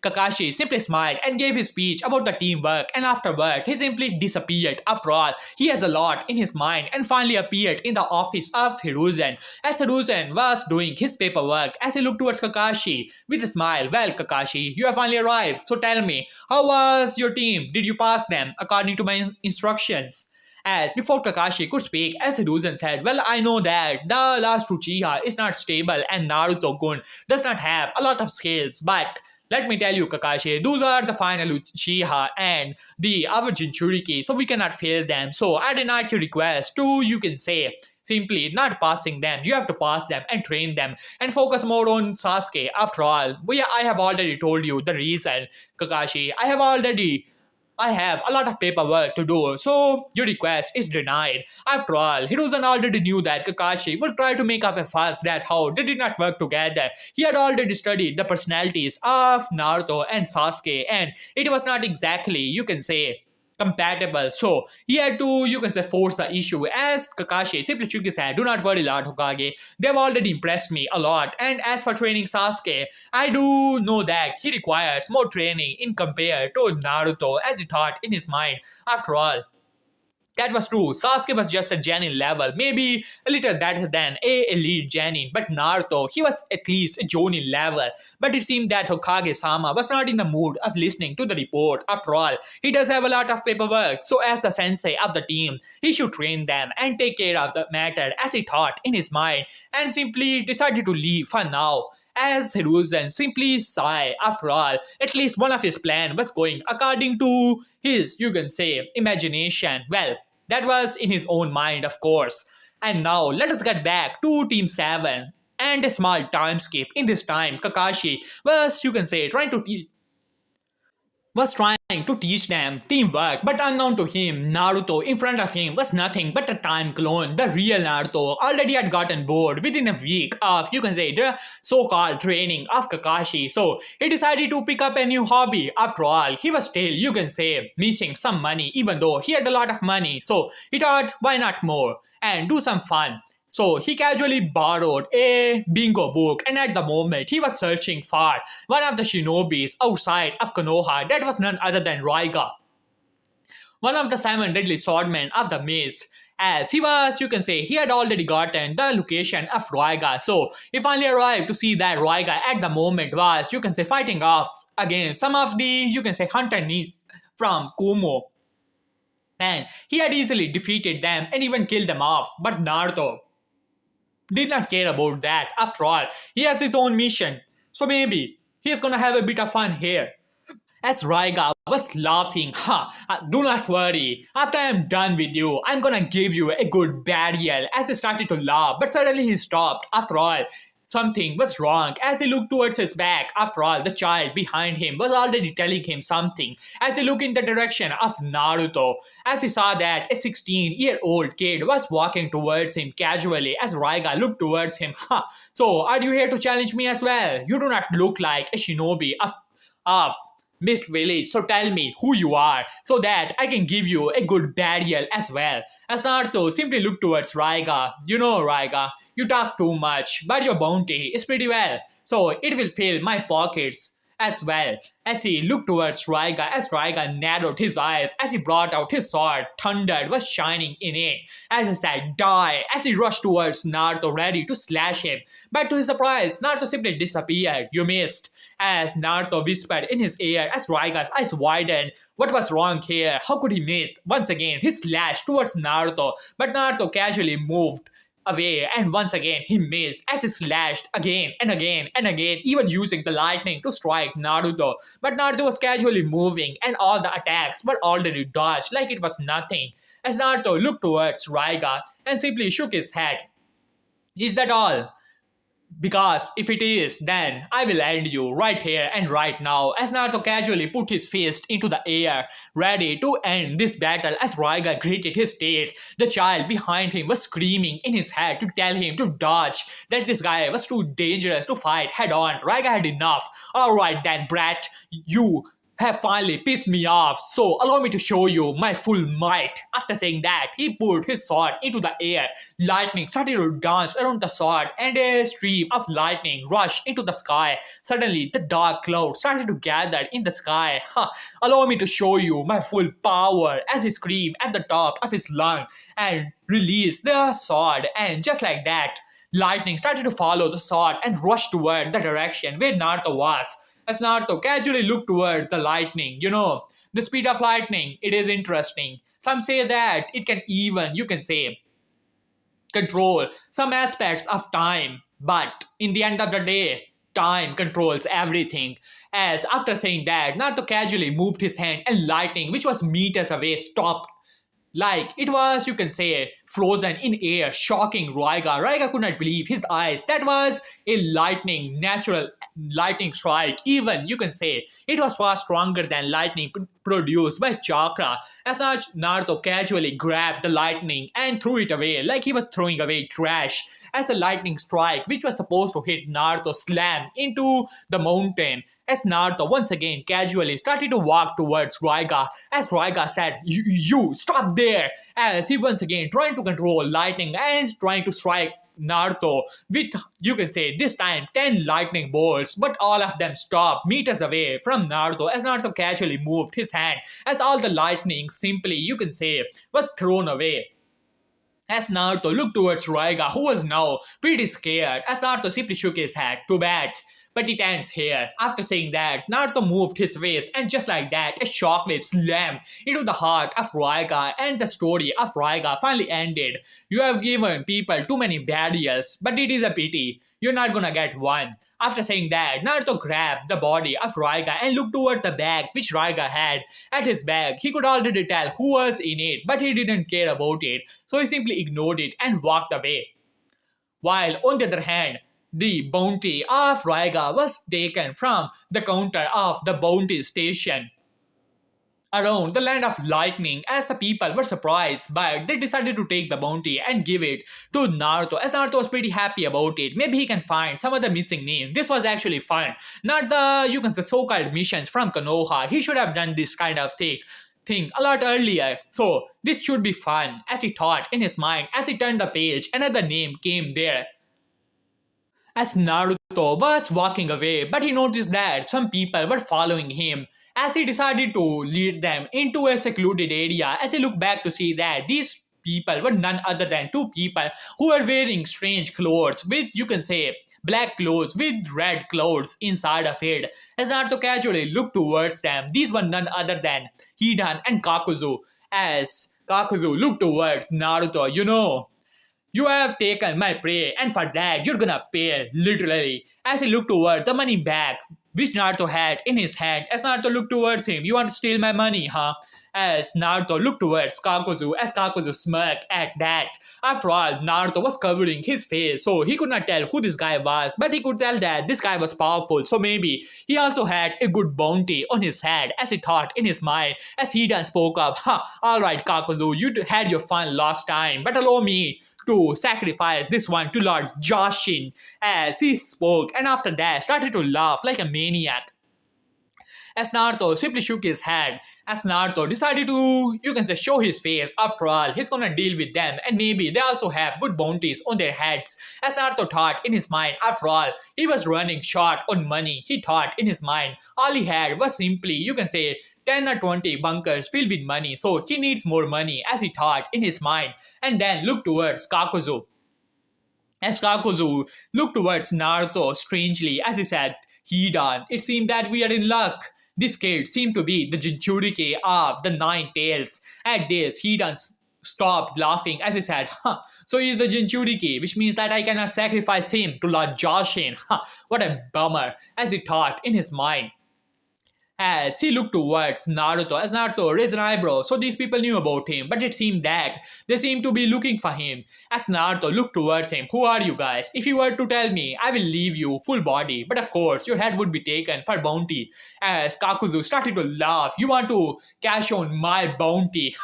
Kakashi simply smiled and gave his speech about the teamwork, and afterward he simply disappeared. After all, he has a lot in his mind and finally appeared in the office of Hiruzen. As Hiruzen was doing his paperwork, as he looked towards Kakashi with a smile, well Kakashi, you have finally arrived, so tell me, how was your team? Did you pass them according to my instructions? As before Kakashi could speak, as Hiruzen said, well, I know that the last Uchiha is not stable and Naruto-kun does not have a lot of skills, but let me tell you, Kakashi, those are the final Uchiha and the our Jinchuriki, so we cannot fail them. So I deny your request to, you can say, simply not passing them. You have to pass them and train them and focus more on Sasuke. After all, I have already told you the reason, Kakashi. I have already I have a lot of paperwork to do, so your request is denied. After all, Hiruzen already knew that Kakashi would try to make up a fuss that how they did not work together. He had already studied the personalities of Naruto and Sasuke, and it was not exactly, you can say, compatible. So he had to, you can say, force the issue. As Kakashi simply shook his head, do not worry, Lord Hokage. They've already impressed me a lot. And as for training Sasuke, I do know that he requires more training in compared to Naruto, as he thought in his mind. After all, that was true. Sasuke was just a genin level, maybe a little better than a elite genin. But Naruto, he was at least a jonin level. But it seemed that Hokage-sama was not in the mood of listening to the report. After all, he does have a lot of paperwork. So as the sensei of the team, he should train them and take care of the matter as he thought in his mind, and simply decided to leave for now. As Hiruzen simply sighed. After all, at least one of his plan was going according to his, you can say, imagination. Well, that was in his own mind, of course. And now let us get back to Team 7 and a small time skip. In this time, Kakashi was, you can say, trying to teach them teamwork, but unknown to him, Naruto in front of him was nothing but a time clone. The real Naruto already had gotten bored within a week of, you can say, the so-called training of Kakashi. So he decided to pick up a new hobby. After all, he was still, you can say, missing some money, even though he had a lot of money. So he thought, why not more and do some fun. So he casually borrowed a bingo book, and at the moment he was searching for one of the shinobis outside of Konoha. That was none other than Raiga, one of the seven deadly swordmen of the mist. As he was, you can say, he had already gotten the location of Raiga. So he finally arrived to see that Raiga at the moment was, you can say, fighting off against some of the, you can say, hunter needs from Kumo. And he had easily defeated them and even killed them off. But Naruto did not care about that. After all, he has his own mission. So maybe he's gonna have a bit of fun here. As Raiga was laughing, do not worry. After I'm done with you, I'm gonna give you a good burial. As he started to laugh, but suddenly he stopped. After all, something was wrong. As he looked towards his back, after all, the child behind him was already telling him something. As he looked in the direction of Naruto, as he saw that a 16-year-old kid was walking towards him casually, as Raiga looked towards him. So, are you here to challenge me as well? You do not look like a shinobi of Mist Village, so tell me who you are so that I can give you a good burial as well. As Naruto simply looked towards Raiga. You know, Raiga, you talk too much, but your bounty is pretty well, so it will fill my pockets as well. As he looked towards Raiga, as Raiga narrowed his eyes, as he brought out his sword, thunder was shining in it. As he said, die, as he rushed towards Naruto ready to slash him. But to his surprise, Naruto simply disappeared. You missed. As Naruto whispered in his ear, as Raiga's eyes widened. What was wrong here? How could he miss? Once again, he slashed towards Naruto, but Naruto casually moved away, and once again he missed as he slashed again and again and again, even using the lightning to strike Naruto. But Naruto was casually moving, and all the attacks were already dodged like it was nothing. As Naruto looked towards Raiga and simply shook his head. Is that all? Because if it is, then I will end you right here and right now. As Naruto casually put his fist into the air, ready to end this battle. As Raiga greeted his stage, the child behind him was screaming in his head to tell him to dodge, that this guy was too dangerous to fight head on. Raiga had enough. Alright then, brat, you have finally pissed me off, so allow me to show you my full might. After saying that, he put his sword into the air. Lightning started to dance around the sword, and a stream of lightning rushed into the sky. Suddenly, the dark clouds started to gather in the sky. Allow me to show you my full power, as he screamed at the top of his lung and released the sword. And just like that, lightning started to follow the sword and rush toward the direction where Naruto was. As Naruto casually looked toward the lightning, the speed of lightning, it is interesting. Some say that it can even, you can say, control some aspects of time. But in the end of the day, time controls everything. As after saying that, Naruto casually moved his hand and lightning, which was meters away, stopped like it was, you can say, frozen in air, shocking Raiga. Raiga could not believe his eyes. That was a lightning, natural lightning strike. Even, you can say, it was far stronger than lightning produced by chakra. As such, Naruto casually grabbed the lightning and threw it away like he was throwing away trash. As the lightning strike, which was supposed to hit Naruto, slammed into the mountain. As Naruto once again casually started to walk towards Raiga, as Raiga said, you stop there! As he once again trying to control lightning and trying to strike Naruto with, you can say, this time 10 lightning bolts, but all of them stopped meters away from Naruto as Naruto casually moved his hand as all the lightning simply, you can say, was thrown away. As Naruto looked towards Raiga, who was now pretty scared, as Naruto simply shook his head. Too bad. But it ends here. After saying that, Naruto moved his face, and just like that, a shockwave slammed into the heart of Raiga, and the story of Raiga finally ended. You have given people too many barriers, but it is a pity. You're not gonna get one. After saying that, Naruto grabbed the body of Raiga and looked towards the bag which Raiga had at his bag. He could already tell who was in it, but he didn't care about it, so he simply ignored it and walked away. While on the other hand, the bounty of Raiga was taken from the counter of the bounty station around the land of lightning. As the people were surprised, but they decided to take the bounty and give it to Naruto, as Naruto was pretty happy about it. Maybe he can find some other missing name. This was actually fun, not the, you can say, so-called missions from Konoha. He should have done this kind of thing a lot earlier. So this should be fun, as he thought in his mind. As he turned the page, another name came there as Naruto was walking away, but he noticed that some people were following him. As he decided to lead them into a secluded area, as he looked back to see that these people were none other than two people who were wearing strange clothes with, you can say, black clothes with red clothes inside of it. As Naruto casually looked towards them, these were none other than Hidan and Kakuzu. As Kakuzu looked towards Naruto, you have taken my prey, and for that you're gonna pay, literally. As he looked toward the money bag which Naruto had in his hand, as Naruto looked towards him, you want to steal my money, huh? As Naruto looked towards Kakuzu, as Kakuzu smirked at that. After all, Naruto was covering his face, so he could not tell who this guy was, but he could tell that this guy was powerful, so maybe he also had a good bounty on his head, as he thought in his mind. As Hidan spoke up, alright Kakuzu, you had your fun last time, but allow me to sacrifice this one to Lord Joshin, as he spoke, and after that started to laugh like a maniac. As Naruto simply shook his head, as Naruto decided to, you can say, show his face. After all, he's gonna deal with them, and maybe they also have good bounties on their heads. As Naruto thought in his mind, after all, he was running short on money. He thought in his mind, all he had was simply, you can say, 10 or 20 bunkers filled with money, so he needs more money, as he thought in his mind, and then looked towards Kakuzu. As Kakuzu looked towards Naruto strangely, as he said, Hidan, it seemed that we are in luck. This kid seemed to be the Jinchuriki of the Nine Tails. At this, Hidan stopped laughing as he said, so he is the Jinchuriki, which means that I cannot sacrifice him to Lord Joshin. What a bummer, as he thought in his mind. As he looked towards Naruto, as Naruto raised an eyebrow, so these people knew about him, but it seemed that they seemed to be looking for him. As Naruto looked towards him, who are you guys? If you were to tell me, I will leave you full body, but of course your head would be taken for bounty. As Kakuzu started to laugh, you want to cash on my bounty?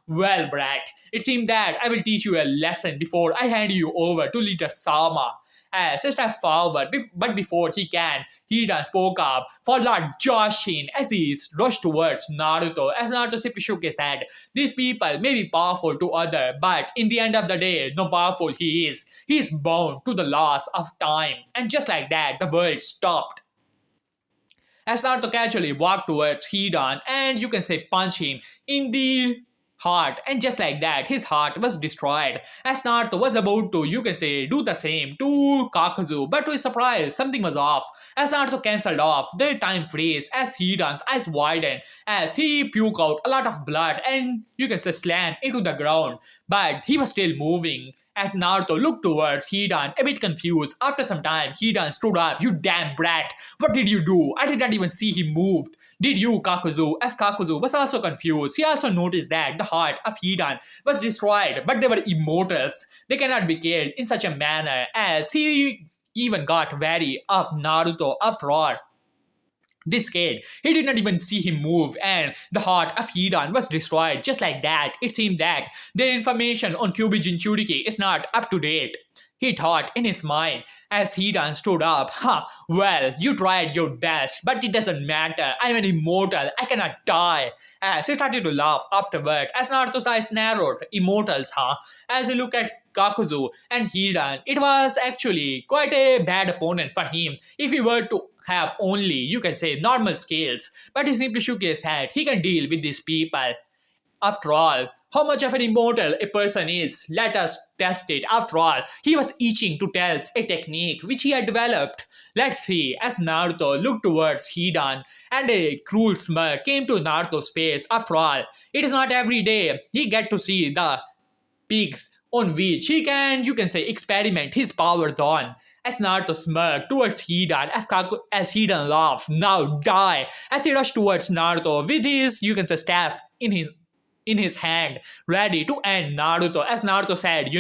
Well, brat, it seemed that I will teach you a lesson before I hand you over to leader Sama. As he stepped forward, but before he can, Hidan spoke up for Lord Joshin as he rushed towards Naruto. As Naruto simply shook his head. These people may be powerful to others, but in the end of the day, no powerful he is bound to the laws of time. And just like that, the world stopped. As Naruto casually walked towards Hidan and, you can say, punch him in the heart, and just like that his heart was destroyed. As Naruto was about to, you can say, do the same to Kakuzu, but to his surprise something was off. As Naruto cancelled off the time freeze, as Hidan's eyes widened as he puked out a lot of blood and, you can say, slammed into the ground, but he was still moving. As Naruto looked towards Hidan, a bit confused. After some time, Hidan stood up. You damn brat! What did you do? I did not even see him moved. Did you, Kakuzu? As Kakuzu was also confused, he also noticed that the heart of Hidan was destroyed, but they were immortals. They cannot be killed in such a manner, as he even got wary of Naruto after all. This kid, he did not even see him move, and the heart of Hidan was destroyed just like that. It seemed that their information on Kyuubi Jinchuriki is not up to date. He thought in his mind as Hidan stood up, well, you tried your best, but it doesn't matter. I'm an immortal, I cannot die. As he started to laugh afterward, as Naruto's eyes narrowed, immortals, huh? As he looked at Kakuzu and Hidan, it was actually quite a bad opponent for him if he were to have only, you can say, normal skills. But he simply shook his head, he can deal with these people. After all, how much of an immortal a person is, let us test it. After all, he was itching to tell us a technique which he had developed. Let's see, as Naruto looked towards Hidan, and a cruel smirk came to Naruto's face. After all, it is not every day he get to see the peaks on which he can, you can say, experiment his powers on. As Naruto smirked towards Hidan, as Hidan laughed, now die, as he rushed towards Naruto with his, you can say, staff in his hand, ready to end Naruto. As Naruto said,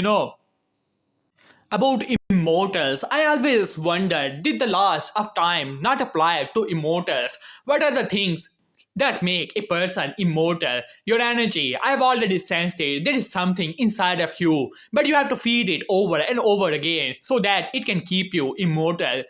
about immortals, I always wondered, did the laws of time not apply to immortals? What are the things that make a person immortal? Your energy, I've already sensed it. There is something inside of you, but you have to feed it over and over again so that it can keep you immortal.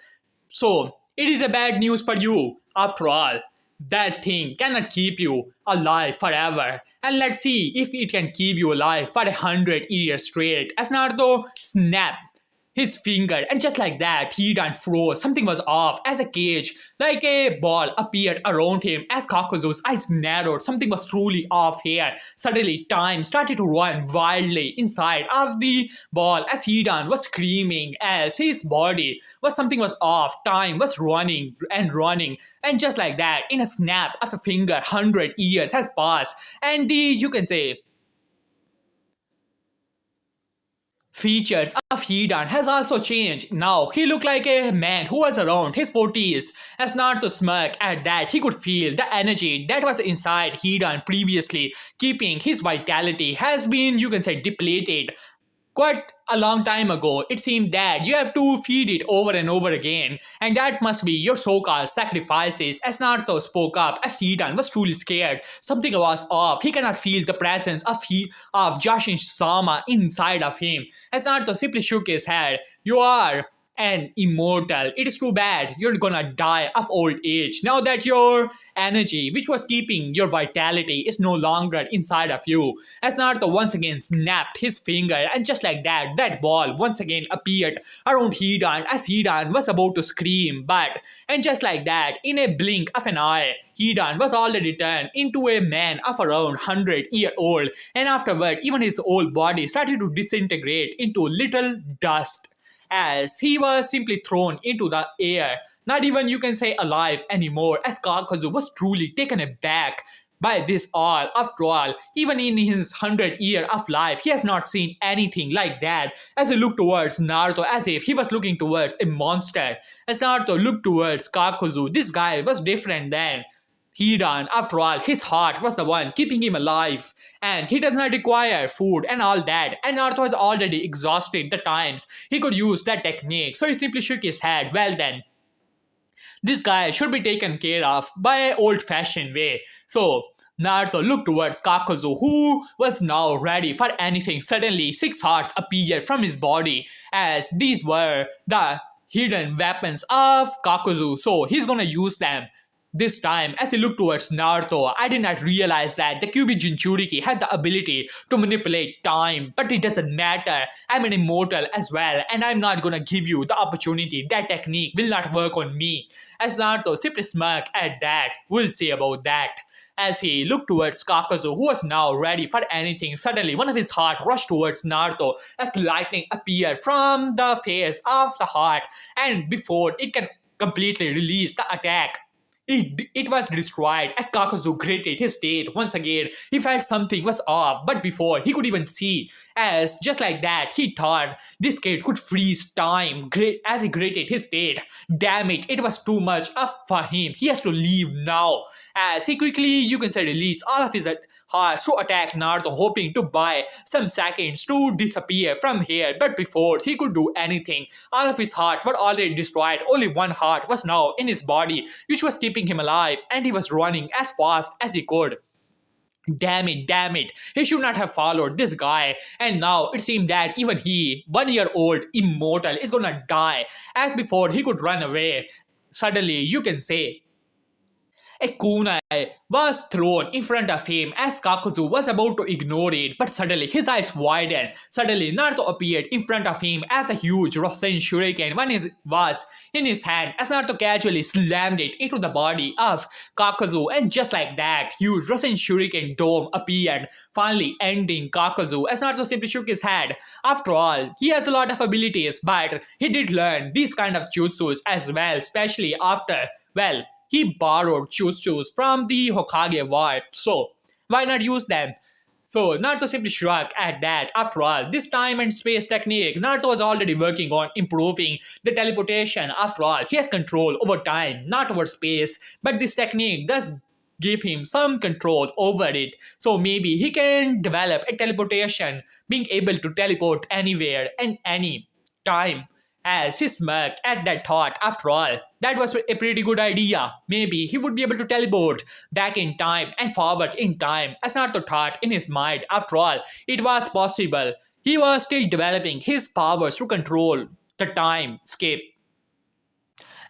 So, it is a bad news for you, after all. That thing cannot keep you alive forever. And let's see if it can keep you alive for 100 years straight. As Naruto snapped his finger, and just like that, Hidan froze. Something was off as a cage, like a ball, appeared around him. As Kakuzu's eyes narrowed, something was truly off here. Suddenly, time started to run wildly inside of the ball as Hidan was screaming, as his body was something was off. Time was running and running, and just like that, in a snap of a finger, 100 years has passed, and the, you can say, features of Hidan has also changed. Now he looked like a man who was around his 40s. As Naruto smirked at that, he could feel the energy that was inside Hidan previously, keeping his vitality has been, you can say, depleted. Quite a long time ago, it seemed that you have to feed it over and over again, and that must be your so-called sacrifices. As Naruto spoke up, as Hidan was truly scared, something was off. He cannot feel the presence of Jashin Sama inside of him. As Naruto simply shook his head, you are an immortal. It is too bad you're gonna die of old age now that your energy, which was keeping your vitality, is no longer inside of you. As Naruto once again snapped his finger, and just like that, that ball once again appeared around Hidan as Hidan was about to scream. And just like that, in a blink of an eye, Hidan was already turned into a man of around 100-year-old, and afterward, even his whole body started to disintegrate into little dust as he was simply thrown into the air, not even, you can say, alive anymore, as Kakuzu was truly taken aback by this all. After all, even in his 100 year of life, he has not seen anything like that. As he looked towards Naruto, as if he was looking towards a monster. As Naruto looked towards Kakuzu, this guy was different than Hidan. After all, his heart was the one keeping him alive, and he does not require food and all that. And Naruto has already exhausted the times he could use that technique, so he simply shook his head. Well then, this guy should be taken care of by an old-fashioned way. So Naruto looked towards Kakuzu, who was now ready for anything. Suddenly, 6 hearts appeared from his body, as these were the hidden weapons of Kakuzu. So he's gonna use them. This time, as he looked towards Naruto, I did not realize that the Kyuubi Jinchuriki had the ability to manipulate time, but it doesn't matter. I'm an immortal as well, and I'm not gonna give you the opportunity. That technique will not work on me. As Naruto simply smirked at that, we'll see about that. As he looked towards Kakuzu, who was now ready for anything, suddenly one of his heart rushed towards Naruto as lightning appeared from the face of the heart, and before it can completely release the attack, it was destroyed as Kakuzu gritted his teeth once again. He felt something was off, but before he could even see, as just like that, he thought this kid could freeze time as he gritted his teeth. Damn it, it was too much for him. He has to leave now. As he quickly, you can say, released all of his hearts to attack Naruto, hoping to buy some seconds to disappear from here. But before he could do anything, all of his hearts were already destroyed. Only one heart was now in his body, which was keeping him alive, and he was running as fast as he could. Damn it. He should not have followed this guy. And now it seemed that even he, 1 year old immortal, is gonna die. As before he could run away. Suddenly, you can say, a kunai was thrown in front of him as Kakuzu was about to ignore it, but suddenly his eyes widened. Suddenly, Naruto appeared in front of him as a huge Rasen Shuriken was in his hand as Naruto casually slammed it into the body of Kakuzu, and just like that, huge Rasen Shuriken dome appeared, finally ending Kakuzu as Naruto simply shook his head. After all, he has a lot of abilities, but he did learn these kind of jutsus as well, especially after, well, he borrowed jutsus from the Hokage ward, so why not use them? So Naruto simply shrugged at that. After all, this time and space technique, Naruto was already working on improving the teleportation. After all, he has control over time, not over space, but this technique does give him some control over it. So maybe he can develop a teleportation, being able to teleport anywhere and any time. As he smirked at that thought, after all, that was a pretty good idea. Maybe he would be able to teleport back in time and forward in time, as Naruto thought in his mind. After all, it was possible. He was still developing his powers to control the time skip.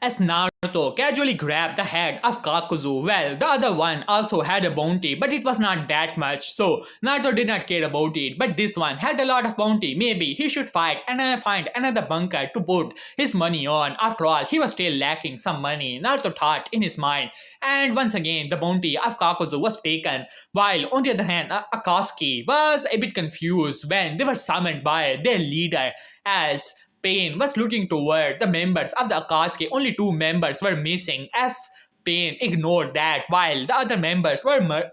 As Naruto casually grabbed the head of Kakuzu, well, the other one also had a bounty, but it was not that much, so Naruto did not care about it. But this one had a lot of bounty. Maybe he should fight and find another bunker to put his money on. After all, he was still lacking some money, Naruto thought in his mind. And once again, the bounty of Kakuzu was taken, while on the other hand, Akatsuki was a bit confused when they were summoned by their leader, as Pain was looking toward the members of the Akatsuki. Only 2 members were missing, as Pain ignored that, while the other members were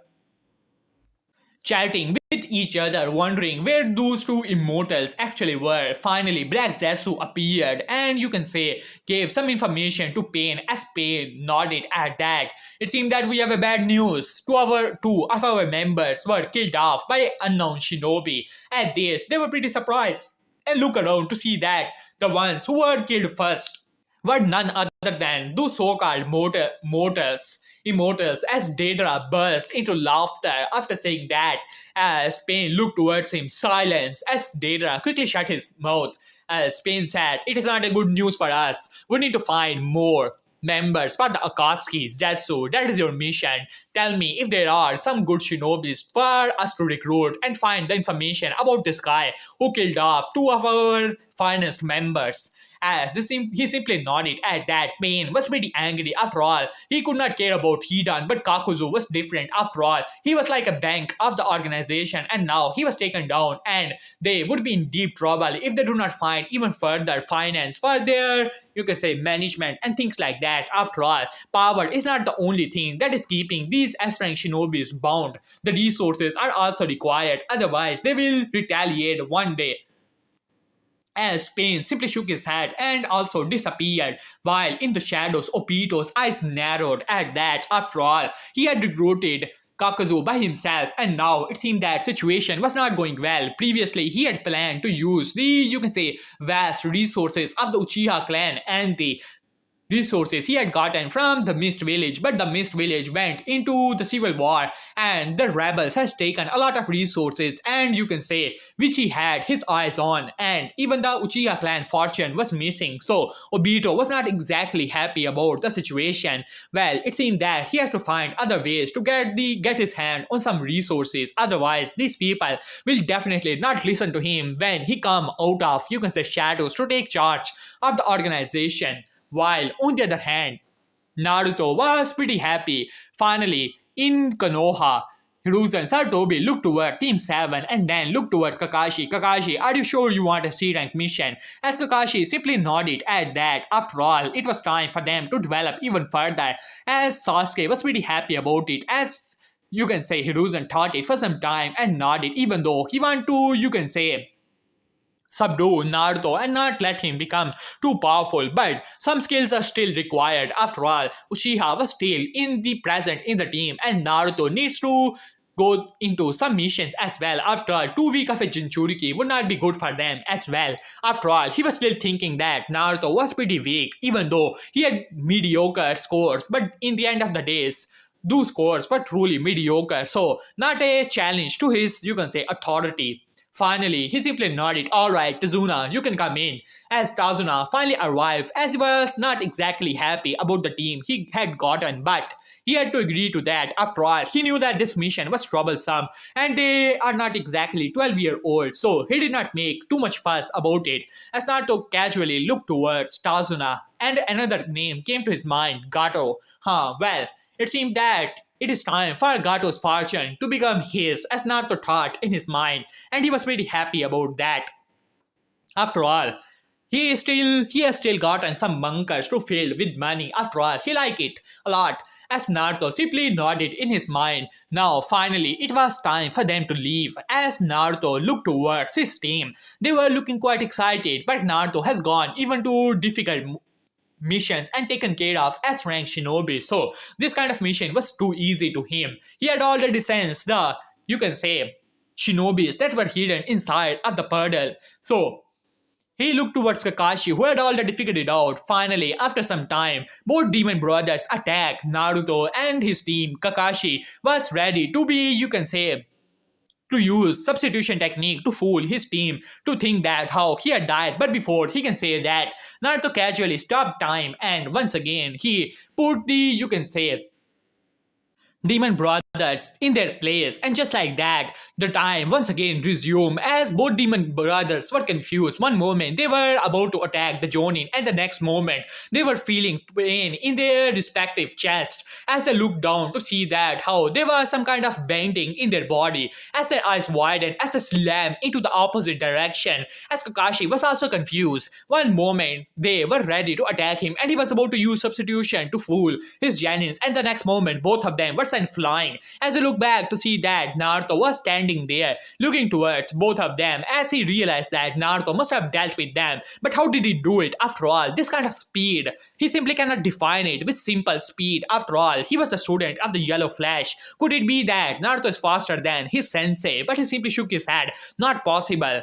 chatting with each other, wondering where those 2 immortals actually were. Finally, Black Zetsu appeared and, you can say, gave some information to Pain, as Pain nodded at that. It seemed that we have a bad news. Two of our members were killed off by an unknown shinobi. At this, they were pretty surprised and look around to see that the ones who were killed first were none other than those so-called immortals, as Daedra burst into laughter after saying that. As Pain looked towards him, silence, as Daedra quickly shut his mouth. As Pain said, "It is not a good news for us. We need to find more members for the Akatsuki Zetsu. That is your mission. Tell me if there are some good shinobis for us to recruit and find the information about this guy who killed off 2 of our finest members." He simply nodded at that. Pain was pretty angry. After all, he could not care about Hidan, but Kakuzu was different. After all, he was like a bank of the organization, and now he was taken down, and they would be in deep trouble if they do not find even further finance for their, you can say, management and things like that. After all, power is not the only thing that is keeping these aspiring shinobis bound. The resources are also required, otherwise they will retaliate one day. As Pain simply shook his head and also disappeared, while in the shadows Obito's eyes narrowed at that. After all, he had recruited Kakuzu by himself, and now it seemed that situation was not going well. Previously, he had planned to use the, you can say, vast resources of the Uchiha clan and the resources he had gotten from the Mist Village, but the Mist Village went into the civil war, and the rebels has taken a lot of resources, and you can say, which he had his eyes on, and even the Uchiha clan fortune was missing. So Obito was not exactly happy about the situation. Well, it seemed that he has to find other ways to get his hand on some resources, otherwise these people will definitely not listen to him when he come out of, you can say, shadows to take charge of the organization. While on the other hand, Naruto was pretty happy. Finally, in Konoha, Hiruzen Sartobi looked toward Team 7 and then looked towards Kakashi. Kakashi, are you sure you want a C-rank mission? As Kakashi simply nodded at that. After all, it was time for them to develop even further, as Sasuke was pretty happy about it, as you can say Hiruzen thought it for some time and nodded, even though he wanted to, you can say, subdue Naruto and not let him become too powerful. But some skills are still required. After all, Uchiha was still in the present in the team, and Naruto needs to go into some missions as well. After all, 2 weeks of a Jinchuriki would not be good for them as well. After all, he was still thinking that Naruto was pretty weak, even though he had mediocre scores. But in the end of the days, those scores were truly mediocre, so not a challenge to his, you can say, authority. Finally, he simply nodded, alright, Tazuna, you can come in. As Tazuna finally arrived, as he was not exactly happy about the team he had gotten, but he had to agree to that. After all, he knew that this mission was troublesome and they are not exactly 12-year-old, so he did not make too much fuss about it. As Naruto casually looked towards Tazuna, and another name came to his mind, Gato. Well, it seemed that it is time for Gato's fortune to become his, as Naruto thought in his mind, and he was pretty happy about that. After all, he has still gotten some bunkers to fill with money. After all, he liked it a lot. As Naruto simply nodded in his mind. Now, finally, it was time for them to leave. As Naruto looked towards his team, they were looking quite excited, but Naruto has gone even to difficult missions and taken care of as rank shinobi. So this kind of mission was too easy to him. He had already sensed the, you can say, shinobis that were hidden inside of the puddle. So he looked towards Kakashi, who had already figured it out. Finally, after some time, both demon brothers attacked Naruto and his team. Kakashi was ready to be, you can say, to use substitution technique to fool his team to think that how he had died, but before he can say that, Naruto casually stopped time and once again he put the, you can say, demon brothers in their place, and just like that the time once again resumed as both demon brothers were confused. One moment they were about to attack the Jonin, and the next moment they were feeling pain in their respective chest as they looked down to see that how there was some kind of bending in their body as their eyes widened as they slammed into the opposite direction. As Kakashi was also confused, one moment they were ready to attack him and he was about to use substitution to fool his Janins, and the next moment both of them were sent flying. As he looked back to see that Naruto was standing there looking towards both of them, as he realized that Naruto must have dealt with them. But how did he do it? After all, this kind of speed, he simply cannot define it with simple speed. After all, he was a student of the Yellow Flash. Could it be that Naruto is faster than his sensei? But he simply shook his head. Not possible.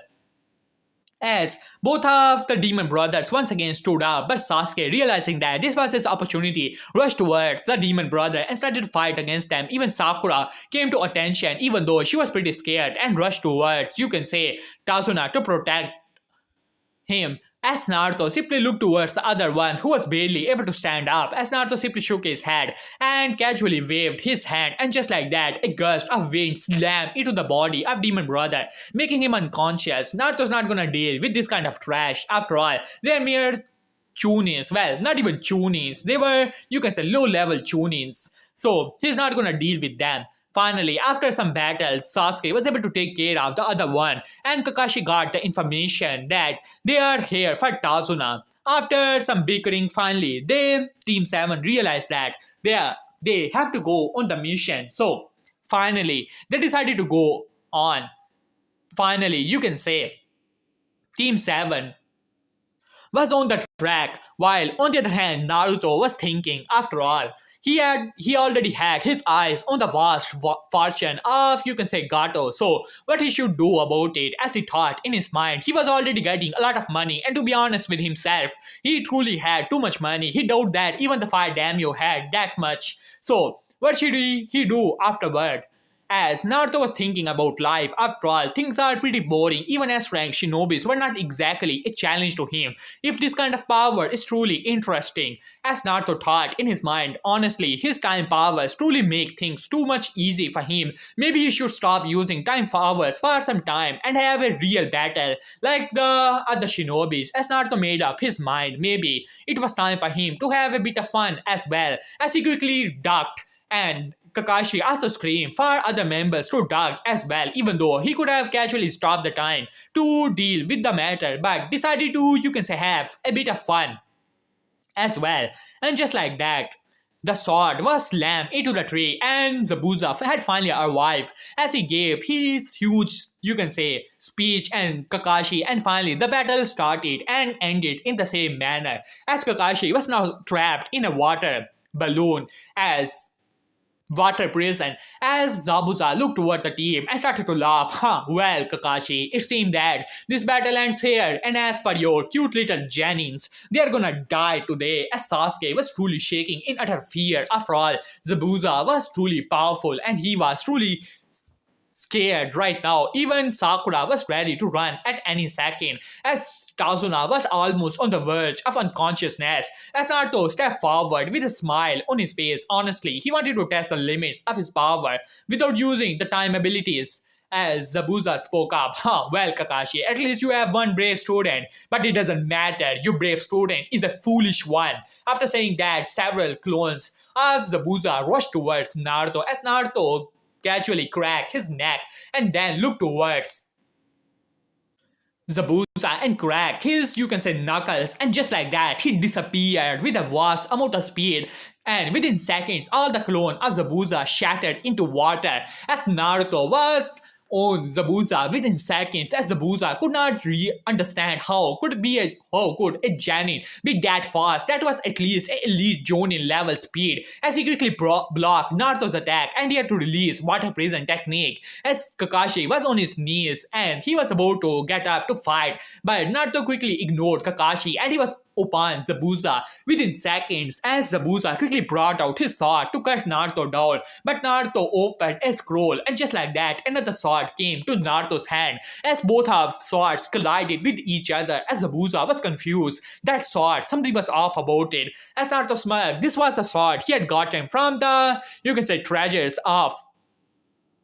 As both of the demon brothers once again stood up, but Sasuke, realizing that this was his opportunity, rushed towards the demon brother and started to fight against them. Even Sakura came to attention, even though she was pretty scared, and rushed towards, you can say, Tazuna to protect him. As Naruto simply looked towards the other one who was barely able to stand up, as Naruto simply shook his head and casually waved his hand, and just like that, a gust of wind slammed into the body of Demon Brother, making him unconscious. Naruto's not gonna deal with this kind of trash. After all, they're mere tunings. Well, not even tunings. They were, you can say, low-level tunings. So, he's not gonna deal with them. Finally, after some battles, Sasuke was able to take care of the other one, and Kakashi got the information that they are here for Tazuna. After some bickering, finally, Team 7 realized that they have to go on the mission. So, finally, they decided to go on. Finally, you can say, Team 7 was on the track, while on the other hand, Naruto was thinking, after all, he already had his eyes on the vast fortune of, you can say, Gato. So what he should do about it, as he thought in his mind, he was already getting a lot of money, and to be honest with himself, he truly had too much money. He doubted that even the fire daimyo had that much. So what should he do afterward? As Naruto was thinking about life, after all, things are pretty boring. Even as rank shinobis were not exactly a challenge to him. If this kind of power is truly interesting, as Naruto thought in his mind, honestly, his time powers truly make things too much easy for him. Maybe he should stop using time powers for some time and have a real battle like the other shinobis. As Naruto made up his mind, maybe it was time for him to have a bit of fun as well, as he quickly ducked and Kakashi also screamed for other members to duck as well, even though he could have casually stopped the time to deal with the matter, but decided to, you can say, have a bit of fun as well. And just like that, the sword was slammed into the tree, and Zabuza had finally arrived as he gave his huge, you can say, speech and Kakashi, and finally the battle started and ended in the same manner as Kakashi was now trapped in a water balloon as water prison. As Zabuza looked toward the team and started to laugh. Well, Kakashi, it seemed that this battle ends here, and as for your cute little Janins, they are gonna die today. As Sasuke was truly shaking in utter fear. After all, Zabuza was truly powerful and he was truly scared right now. Even Sakura was ready to run at any second, as Kazuna was almost on the verge of unconsciousness. As Naruto stepped forward with a smile on his face, honestly, he wanted to test the limits of his power without using the time abilities. As Zabuza spoke up, well, Kakashi, at least you have one brave student, but it doesn't matter. Your brave student is a foolish one. After saying that, several clones of Zabuza rushed towards Naruto as Naruto casually cracked his neck and then looked towards Zabuza and cracked his, you can say, knuckles, and just like that, he disappeared with a vast amount of speed. And within seconds, all the clone of Zabuza shattered into water as Naruto was on Zabuza within seconds, as Zabuza could not understand how could a Janin be that fast. That was at least an elite Jonin level speed. As he quickly blocked Naruto's attack, and he had to release water prison technique as Kakashi was on his knees and he was about to get up to fight, but Naruto quickly ignored Kakashi and he was upon Zabuza within seconds, as Zabuza quickly brought out his sword to cut Naruto down. But Naruto opened a scroll, and just like that, another sword came to Naruto's hand as both of swords collided with each other. As Zabuza was confused, that sword, something was off about it. As Naruto smiled, this was the sword he had gotten from the, you can say, treasures of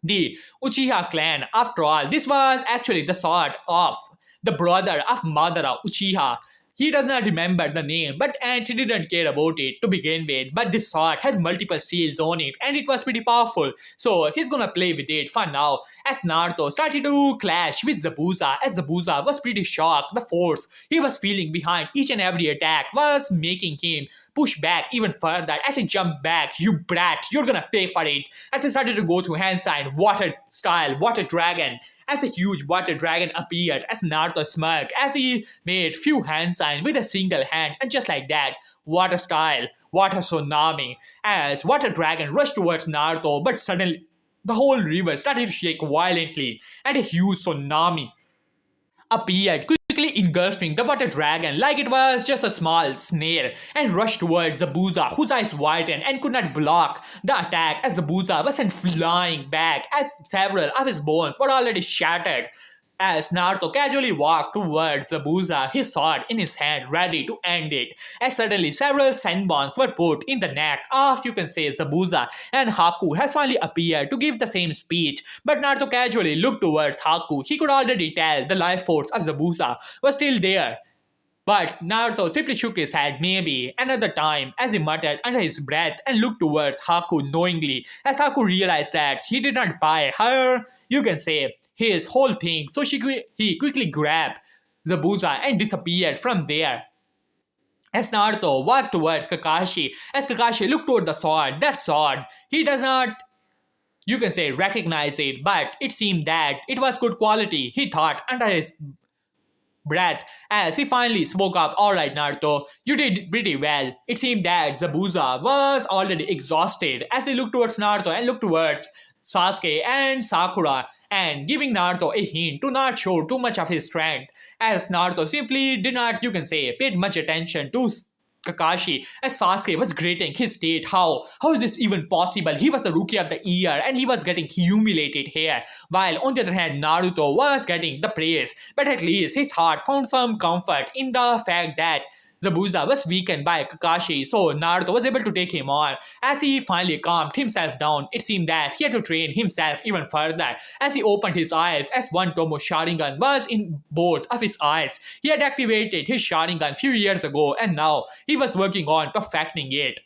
the Uchiha clan. After all, this was actually the sword of the brother of Madara Uchiha. He does not remember the name, and he didn't care about it to begin with. But this sword had multiple seals on it, and it was pretty powerful. So he's gonna play with it for now. As Naruto started to clash with Zabuza, as Zabuza was pretty shocked, the force he was feeling behind each and every attack was making him push back even further. As he jumped back, you brat, you're gonna pay for it. As he started to go to hand sign, water style, water dragon. As a huge water dragon appeared, as Naruto smirked as he made few hand signs with a single hand, and just like that, water style, water tsunami. As water dragon rushed towards Naruto, but suddenly the whole river started to shake violently, and a huge tsunami appeared, quickly engulfing the water dragon like it was just a small snail, and rushed towards Zabuza, whose eyes widened and could not block the attack as Zabuza was sent flying back as several of his bones were already shattered. As Naruto casually walked towards Zabuza, his sword in his hand, ready to end it, as suddenly several senbons were put in the neck of, you can say, Zabuza, and Haku has finally appeared to give the same speech. But Naruto casually looked towards Haku. He could already tell the life force of Zabuza was still there. But Naruto simply shook his head, maybe another time, as he muttered under his breath and looked towards Haku knowingly, as Haku realized that he did not buy her, you can say, his whole thing. So he quickly grabbed Zabuza and disappeared from there. As Naruto walked towards Kakashi, as Kakashi looked toward the sword, that sword, he does not, you can say, recognize it, but it seemed that it was good quality, he thought under his breath, as he finally spoke up. Alright, Naruto, you did pretty well. It seemed that Zabuza was already exhausted as he looked towards Naruto and looked towards Sasuke and Sakura, and giving Naruto a hint to not show too much of his strength, as Naruto simply did not, you can say, paid much attention to Kakashi, as Sasuke was greeting his state. How is this even possible? He was the rookie of the year and he was getting humiliated here, while on the other hand Naruto was getting the praise. But at least his heart found some comfort in the fact that Zabuza was weakened by Kakashi, so Naruto was able to take him on. As he finally calmed himself down, it seemed that he had to train himself even further. As he opened his eyes, as one Tomo Sharingan was in both of his eyes. He had activated his Sharingan few years ago, and now he was working on perfecting it.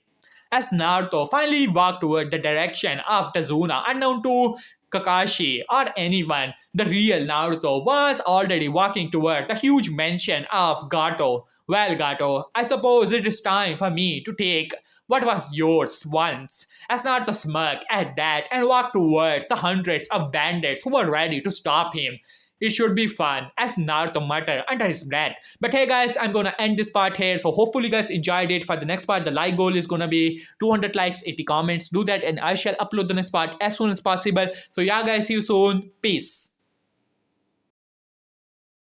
as Naruto finally walked toward the direction of the Zuna, unknown to Kakashi or anyone. The real Naruto was already walking toward the huge mansion of Gato. Well, Gato, I suppose it is time for me to take what was yours once. As Naruto smirked at that and walked towards the hundreds of bandits who were ready to stop him. It should be fun, as Naruto muttered under his breath. But hey guys, I'm gonna end this part here. So hopefully you guys enjoyed it. For the next part, the like goal is gonna be 200 likes, 80 comments. Do that and I shall upload the next part as soon as possible. So yeah guys, see you soon. Peace.